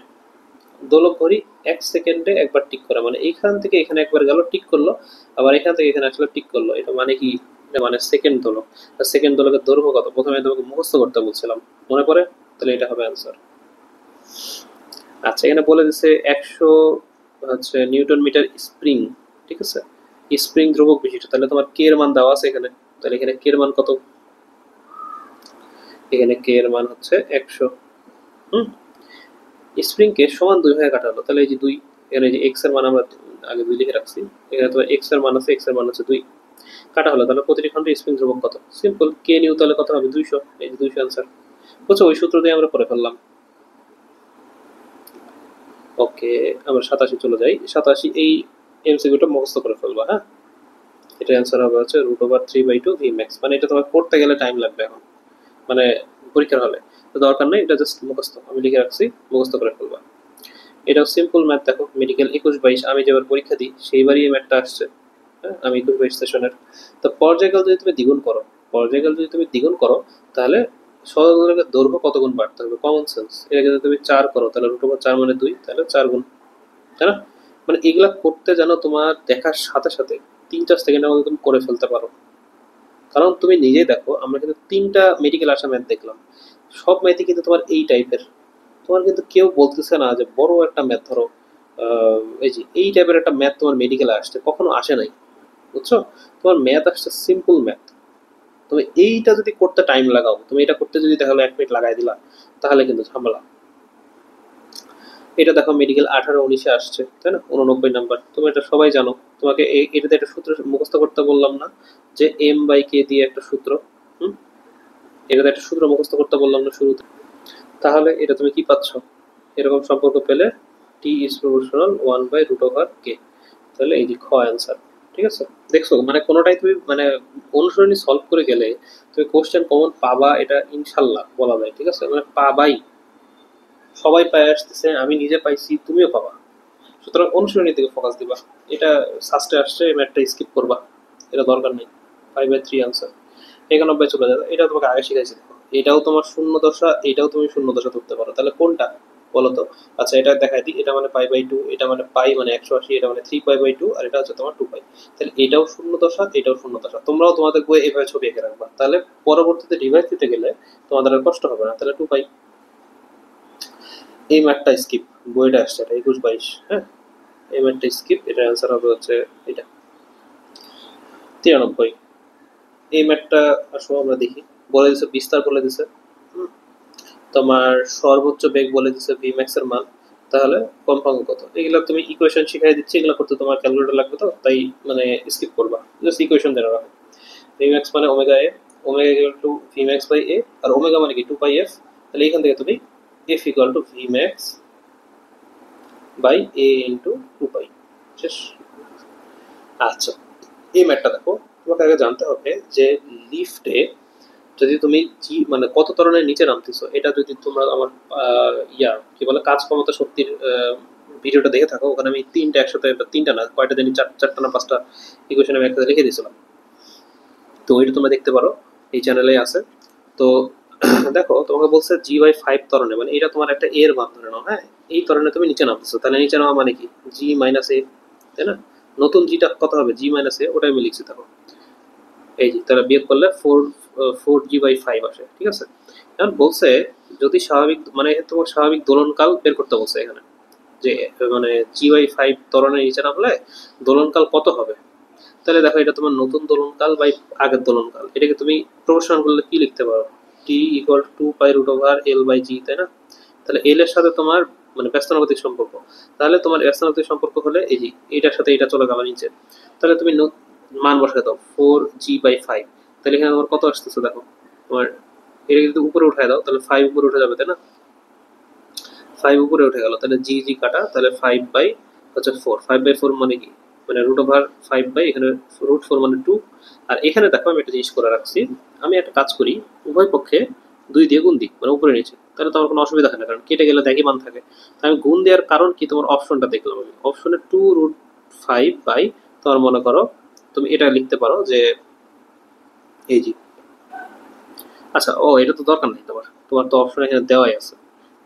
দোলক ঘড়ি 1 সেকেন্ডে একবার টিক করে, মানে এইখান থেকে এখানে একবার গেল টিক করলো, আবার এখান থেকে এখানে আসলে টিক করলো, এটা মানে কি, এটা মানে সেকেন্ড দোলক। আর সেকেন্ড দোলকের দৈর্ঘ্য কত প্রথমে তোমাকে মুখস্থ করতে বলছিলাম, মনে পড়ে? তাহলে এটা হবে অ্যান্সার। আচ্ছা, এখানে বলে দিচ্ছে 100 হচ্ছে নিউটন মিটার স্প্রিং, ঠিক আছে, স্প্রিং ধ্রুবক বিশিষ্ট, তাহলে তোমার কে এর মান দেওয়া আছে এখানে, তাহলে এখানে কে এর মান কত, এখানে কে এর মান হচ্ছে 100। স্প্রিং কে সমান 2 ভাগে কাটা হলো, তাহলে এই যে 2, এখানে যে এক্স এর মান আমরা আগে 2 লিখে রাখছি, এখানে তোমার এক্স এর মান আছে, এক্স এর মান হচ্ছে 2, কাটা হলো, তাহলে প্রতিটি খণ্ডে স্প্রিং ধ্রুবক কত, সিম্পল কে নিউ, তাহলে কত হবে 200, এই যে 200 অ্যান্সার। বুঝছো, ওই সূত্র দিয়ে আমরা করে ফেললাম। ওকে, আমরা 87 চলে যাই। 87 এই এমসিকিউটা মুখস্থ করে ফেলবা, হ্যাঁ। এটা অ্যান্সার হবে হচ্ছে √3/2 ভি ম্যাক্স, মানে এটা তোমার পড়তে গেলে টাইম লাগবে এখন, মানে পরীক্ষার হলে তো দরকার নেই, এটা জাস্ট মুখস্থ আমি লিখে রাখছি, মুখস্থ করে ফেলবা। এটাও সিম্পল ম্যাথ। দেখো মেডিকেল 21-22 আমি যেবার পরীক্ষা দিই সেইবারই এই ম্যাথটা আসছে। হ্যাঁ, আমি 21-22 সেশনের। তো পর্যায়কাল যদি তুমি দ্বিগুণ করো, পর্যায়কাল যদি তুমি দ্বিগুণ করো তাহলে সরলরেখার দৈর্ঘ্য কত গুণ বাড়তে হবে, কমন সেন্স। এটাকে যদি তুমি 4 করো তাহলে √4 মানে 2, তাহলে 4 গুণ, তাই না? মানে এগুলা করতে যেন তোমার দেখার সাথে সাথে 3-4 সেকেন্ডের মধ্যে তুমি করে ফেলতে পারো। কারণ তুমি নিজেই দেখো আমরা কিন্তু 3টা মেডিকেল আসা ম্যাথ দেখলাম, সব ম্যাথই কিন্তু তোমার এই টাইপের। তোমার কিন্তু কেউ বলতেছে না যে বড় একটা ম্যাথ ধরো এই যে এই টাইপের একটা ম্যাথ তোমার মেডিকেলে আসছে, কখনো আসে নাই। বুঝছো? তোমার ম্যাথ আসছে সিম্পল ম্যাথ, তুমি এইটা যদি করতে টাইম লাগাও, তুমি এটা করতে যদি দেখা গেলো 1 মিনিট লাগাই দিলা, তাহলে কিন্তু ঝামেলা। এটা দেখো মেডিকেল 18-19-এ আসছে, তাই না? 89 নাম্বার, তুমি এটা সবাই জানো। তোমাকে এটাতে একটা সূত্র মুখস্থ করতে বললাম না, যে এম বাই কে দিয়ে একটা সূত্র, হুম, এটাতে একটা সূত্র মুখস্থ করতে বললাম না শুরুতে? তাহলে এটা তুমি কি পাচ্ছ? এরকম সম্পর্ক পেলে টি ইজ প্রপোর্শনাল 1/√কে। তাহলে এই যে খ অ্যান্সার। ঠিক আছে, দেখছো মানে কোনোটাই তুমি মানে অনুসরণী সলভ করে গেলে তুমি কোশ্চেন কমন পাবা, এটা ইনশাল্লাহ বলা যায়। ঠিক আছে, মানে পাবাই, সবাই পাই আসতেছে, আমি নিজে পাইছি, তুমিও পাবা। সুতরাং অনুশীলনীর দিকে ফোকাস দিবা। এটা সাস্টে আসছে, ম্যাথটা স্কিপ করবা, এটা দরকার নেই। 5/3 আনসার। 91 চলে যাবে, এটা তোমাকে আগে শিখাইছি। এটাও তোমার শূন্য দশা, এটাও তুমি শূন্য দশা ধরতে পারো, তাহলে কোনটা বলো তো? আচ্ছা, এটা দেখাই দিই, এটা মানে পাই/2, এটা মানে পাই মানে 180, এটা মানে 3π/2, আর এটা হচ্ছে তোমার 2π। তাহলে এটাও শূন্য দশা, এটাও শূন্য দশা। তোমরাও তোমাদের বইয়ে এভাবে ছবি এঁকে রাখবা, তাহলে পরবর্তীতে ডিভাইস দিতে গেলে তোমাদের আর কষ্ট হবে না। তাহলে 2π। এই ম্যাথটা স্কিপ, বইটা আসছে এটা 21-22, হ্যাঁ, এই ম্যাথটা স্কিপ। এটা অ্যান্সার হবে হচ্ছে এটা 93। এই ম্যাথটা আসো আমরা দেখি। বলে দিছে বিস্তার, বলে দিছে তোমার সর্বোচ্চ বেগ বলে দিছে ভিম্যাক্স এর মান, তাহলে কম্পাঙ্ক কত? এগুলো তুমি ইকুয়েশন শিখাই দিচ্ছি, এগুলো করতে তোমার ক্যালকুলেটর লাগবে, তো তাই মানে স্কিপ করবা, জাস্ট ইকুয়েশন জেনে রাখো। ভিম্যাক্স মানে omega a, omega equal to v max by a, আর ওমেগা মানে কি 2πf। তাহলে এখান থেকে তুমি f equal to v max by a into 2π, শেষ। আচ্ছা, এই ম্যাথটা দেখো, তোমাকে আগে জানতে হবে যে লিফটে যদি তুমি মানে কত ত্বরণের নিচে নামতেছো, এটা যদি তোমরা আমার কি বলে কাজ ক্ষমতা শক্তির ভিডিওটা দেখে থাকো, ওখানে আমি তিনটা একসাথে, তিনটা না কয়টা জানি, চারটা না পাঁচটা ইকুয়েশন আমি একসাথে লিখে দিয়েছিলাম। তো ওইটা তোমরা দেখতে পারো, এই চ্যানেলে আছে। তো দেখো তোমাকে বলছে G/5 ত্বরণে, মানে এটা তোমার একটা এর মান ধরে নাও, হ্যাঁ, এই ত্বরণে তুমি নিচে নামতেছো, তাহলে নিচে নামা মানে কি G-a, তাই না? নতুন জিটা কত হবে? G-a, ওটা আমি লিখছি দেখো, এই যে তারা বিয়োগ করলে 4G/5 আসে। ঠিক আছে, এখন বলছে যদি স্বাভাবিক মানে তোমার স্বাভাবিক দোলনকাল বের করতে বলছে এখানে, যে মানে G/5 ত্বরণের নিচে নামলে দোলনকাল কত হবে। তাহলে দেখো, এটা তোমার নতুন দোলনকাল বাই আগের দোলনকাল, এটাকে তুমি প্রপোর্শনাল করলে কি লিখতে পারো? টি ইকুয়াল টু 2π√L/G, তাই না? তাহলে এল এর সাথে তোমার মানে ব্যস্তানুপাতিক সম্পর্ক, তাহলে তোমার ব্যস্তানুপাতিক সম্পর্ক হলে এই যে এটার সাথে এটা চলে গেল নিচে, তাহলে তুমি মান বসাতে দাও 4G/5। তাহলে এখানে তোমার কত আসতেছে দেখো, তোমার এটা কিন্তু উপরে উঠায় দাও, তাহলে 5 উপরে উঠে যাবে, তাই না? 5 উপরে উঠে গেল, তাহলে জি জি কাটা, তাহলে 5/4। 5/4 মানে কি, মানে √5 বাই এখানে √4 মানে 2। আর এখানে দেখো আমি একটা জিনিস করে রাখছি, আমি একটা কাজ করি, উভয় পক্ষে 2 দিয়ে গুণ দিই, মানে উপরে নিচে, তাহলে তোমার কোনো অসুবিধা হয় না, কারণ কেটে গেলে একই মান থাকে। আমি গুণ দেওয়ার কারণ কি, তোমার অপশনটা দেখলাম, আমি অপশনে 2√5 বাই, তোমার মনে করো তুমি এটা লিখতে পারো যে এই জি। আচ্ছা, ও এটা তো দরকার নেই, তোমার তোমার তো অপশন এখানে দেওয়াই আছে,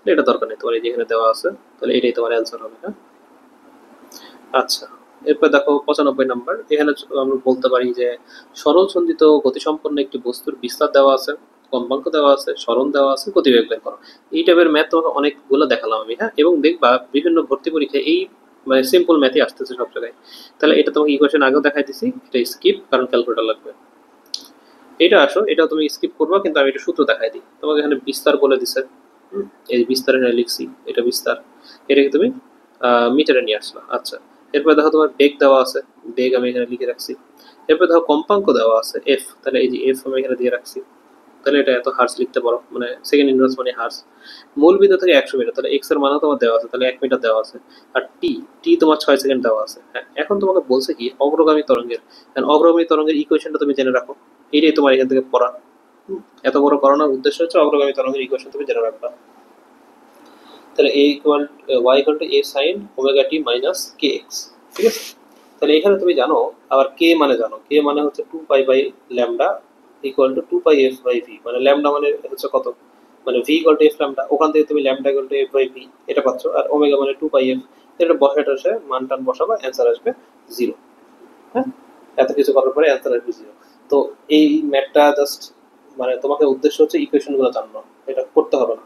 এটা দরকার নেই তোমার, এই যে এখানে দেওয়া আছে, তাহলে এটাই তোমার অ্যান্সার হবে, হ্যাঁ। আচ্ছা, এরপর দেখো 95 নাম্বার। এখানে আমরা বলতে পারি যে সরল সন্ধিত গতিসম্পন্ন একটি বস্তুর বিস্তার দেওয়া আছে, কম্পাঙ্ক দেওয়া আছে, সরণ দেওয়া আছে, গতিবেগ বের করো। এই টাইপের ম্যাথ তোমাকে অনেকগুলো দেখালাম আমি, হ্যাঁ, এবং দেখবা বিভিন্ন ভর্তি পরীক্ষায় এই মানে সিম্পল ম্যাথই আসতেছে সব জায়গায়। তাহলে এটা তোমাকে ইকুয়েশন আগেও দেখাই দিছি, এটা স্কিপ, কারণ ক্যালকুলেটর লাগবে। এটা আসো, এটা তুমি স্কিপ করবা, কিন্তু আমি এটা সূত্র দেখাই দিই তোমাকে। এখানে বিস্তার বলে দিছে, এই বিস্তার এখানে লিখছি, এটা বিস্তার, এটাকে তুমি মিটারে নিয়ে আসলা। আচ্ছা, এরপর দেখো তোমার বেগ দেওয়া আছে, বেগ আমি এখানে লিখে রাখছি। এরপর দেখো কম্পাঙ্ক দেওয়া আছে এফ, তাহলে এই যে এফ আমি এখানে দিয়ে রাখছি, তাহলে এটা এত হার্স লিখতে পারো, মানে সেকেন্ড ইনভার্স মানে হার্স। মূল বিন্দু থেকে 100 মিটার, তাহলে এক্স এর মানও তোমার দেওয়া আছে, তাহলে 1 মিটার দেওয়া আছে। আর টি, টি তোমার 6 সেকেন্ড দেওয়া আছে। হ্যাঁ, এখন তোমাকে বলছে কি অগ্রগামী তরঙ্গের, কারণ অগ্রগামী তরঙ্গের ইকুয়েশনটা তুমি জেনে রাখো, এটাই তোমার এখান থেকে পড়া। এত বড় করানোর উদ্দেশ্য হচ্ছে অগ্রগামী তরঙ্গের ইকুয়েশন তুমি জেনে রাখবা। তাহলে a equal y equal to a sine omega T minus K x. ঠিক আছে, তাহলে এখানে তুমি জানো আবার কে মানে জানো, কে মানে হচ্ছে 2π/ল্যামডা ইকুয়াল টু 2πf/v, মানে ল্যামডা মানে হচ্ছে কত, মানে v equal to f lambda, ওখান থেকে তুমি ল্যামডা ইকুয়াল টু f/v এটা পাচ্ছ, আর ওমেগা মানে 2πf, এটা বসায় টসে মান টান বসাবা, অ্যান্সার আসবে 0। হ্যাঁ, এত কিছু করার পরে অ্যান্সার আসবে 0। তো এই ম্যাথটা জাস্ট মানে তোমাকে উদ্দেশ্য হচ্ছে ইকুয়েশন গুলো জানো, এটা করতে হবে না।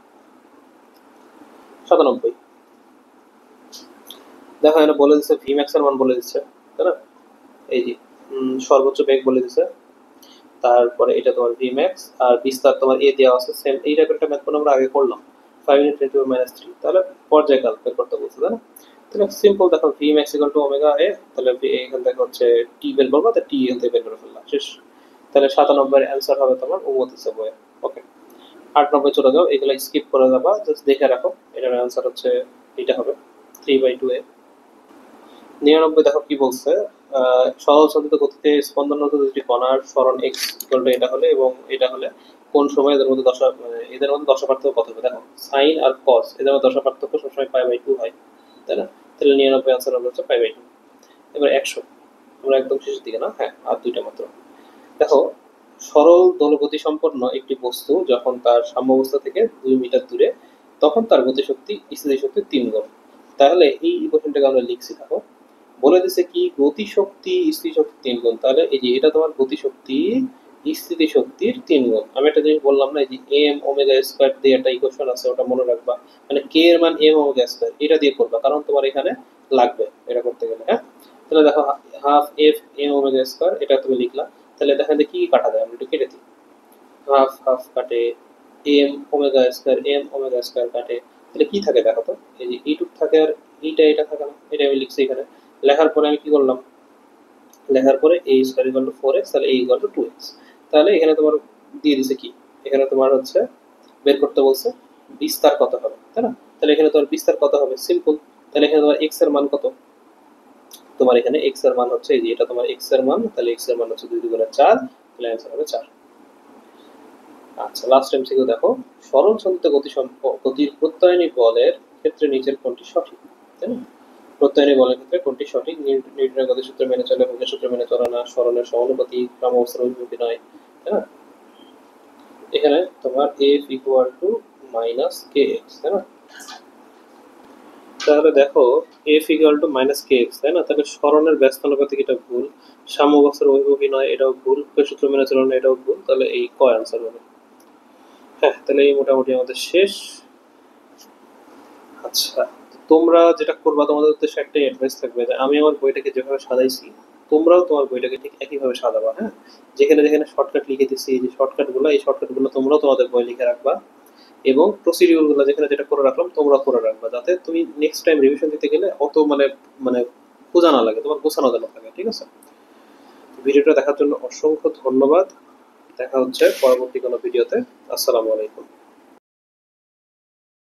97, দেখো এখানে বলে দিচ্ছে ভি ম্যাক্স এর মান বলে দিচ্ছে, তাই না? এই যে সর্বোচ্চ বেগ বলে দিছে, তারপরে এটা তোমার ভি ম্যাক্স, আর বিস্তার তোমার এ দেওয়া আছে সেম। এই টাইপের একটা ম্যাথ আমরা আগে করলাম 5 ইন্টু 10 টু মাইনাস 3, তাহলে পর্যায়কাল বের করতে বলছে তাই না। তাহলে সিম্পল দেখো v max equal to omega a, তাহলে এখান থেকে হচ্ছে টি বের করবো, তাহলে টি এখান থেকে বের করে ফেললাম, শেষ। তাহলে 97 এর অ্যান্সার হবে তোমার উমতিসে বয়ে। ওকে, 98 চলে যাও, এগুলো স্কিপ করে যাবা, জাস্ট দেখে রাখো। এটার অ্যান্সার হচ্ছে এটা হবে 3/2 এ। 99 দেখো কি বলছে, সহজ সঞ্চিত গতিতে স্পন্দনরত দুটি কণার সরণ এক্স ইকুয়াল টু এটা হলে এবং এটা হলে কোন সময় এদের মধ্যে দশা মানে এদের মধ্যে দশা পার্থক্য কত হবে। দেখো সাইন আর কস এদের মধ্যে দশা পার্থক্য সবসময় পাই/2 হয়, তাই না। তাহলে 99 আনসার হবে হচ্ছে পাই/2। এবার 100, আমরা একদম শেষের দিকে না, হ্যাঁ আর দুইটা মাত্র। দেখো সরল দোলগতি সম্পন্ন একটি বস্তু যখন তার সাম্যাবস্থা থেকে 2 মিটার দূরে, তখন তার গতিশক্তি স্থিতিশক্তি 3 গুণ। তাহলে এই ইকুয়েশনটাকে আমরা লিখছি, দেখো বলে দিছে কি গতিশক্তি স্থিতিশক্তি 3 গুণ, তাহলে এই যে এটা তোমার গতিশক্তি স্থিতিশক্তির 3 গুণ। আমি একটা জিনিস বললাম না, এই যে এম ওমেগা স্কয়ার দিয়ে একটা ইকুয়েশন আছে, ওটা মনে রাখবা, মানে কে এর মান এম ওমেগা স্কয়ার, এটা দিয়ে করবা, কারণ তোমার এখানে লাগবে এটা করতে গেলে। হ্যাঁ, তাহলে দেখো half f m omega square, এটা তুমি লিখলা। তাহলে দেখেন কি কাটা যায়, আমরা একটু কেটে দিই। হাফ হাফ কাটে, এম ওমেগা স্কয়ার কাটে, তাহলে কি থাকে দেখো তো, এই যে এইটুক থাকে আর এটা থাকে না, এটা আমি লিখছি এখানে। লেখার পরে আমি কি করলাম, লেখার পরে a square equal to 4x, তাহলে a ইকুয়াল টু 2x। তাহলে এখানে তোমার দিয়ে দিছে কি, এখানে তোমার হচ্ছে বের করতে বলছে বিস্তার কত হবে, তাই না। তাহলে এখানে তোমার বিস্তার কত হবে, সিম্পল। তাহলে এখানে তোমার x এর মান কত, তোমার এখানে x এর মান হচ্ছে এই যে এটা তোমার x এর মান, তাহলে x এর মান হচ্ছে 2 গুণে 4, তাহলে অ্যান্সার হবে 4। আচ্ছা লাস্ট এমসিকিউ দেখো, সরল সঞ্চিত গতির প্রত্যয়নী বলের ক্ষেত্রে নিচের কোনটি সঠিক, তাই না। প্রত্যয়নী বলের ক্ষেত্রে কোনটি সঠিক, নিউটনের গতিসূত্র মেনে চলে, হুকের সূত্র মেনে চলে না, সরণের সমানুপাতিক, ক্রমাবস্থার অভিমুখী নয়, তাই না। এখানে তোমার f equal to minus K x, তাই না। তাহলে দেখো f equal to minus K x, তাই না। তাহলে সরণের ব্যস্তানুপাতিক এটা ভুল, সাম্যাবস্থার অভিমুখী নয় এটাও ভুল, হুকের সূত্র মেনে চলে না এটাও ভুল, তাহলে এই ক অ্যান্সার হবে। হ্যাঁ, তাহলে এই মোটামুটি আমাদের শেষ। আচ্ছা, তোমরা যেটা করবা, তোমাদের উদ্দেশ্যে একটাই অ্যাডভাইস থাকবে যে আমি আমার বইটাকে যেভাবে সাজাইছি তোমরাও তোমার বইটাকে ঠিক একইভাবে সাজাবা। হ্যাঁ, যেখানে যেখানে শর্টকাট লিখে দিচ্ছি, এই যে শর্টকাটগুলো, এই শর্টকাটগুলো তোমরাও তোমাদের বই লিখে রাখবা, এবং প্রসিডিউরগুলো যেখানে যেটা করে রাখলাম তোমরা করে রাখবা, যাতে তুমি নেক্সট টাইম রিভিশন দিতে গেলে অত মানে খোঁজা না লাগে, তোমার গোছানো যেন থাকে, ঠিক আছে। ভিডিওটা দেখার জন্য অসংখ্য ধন্যবাদ, দেখা হচ্ছে পরবর্তী কোনো ভিডিওতে। আসসালামু আলাইকুম।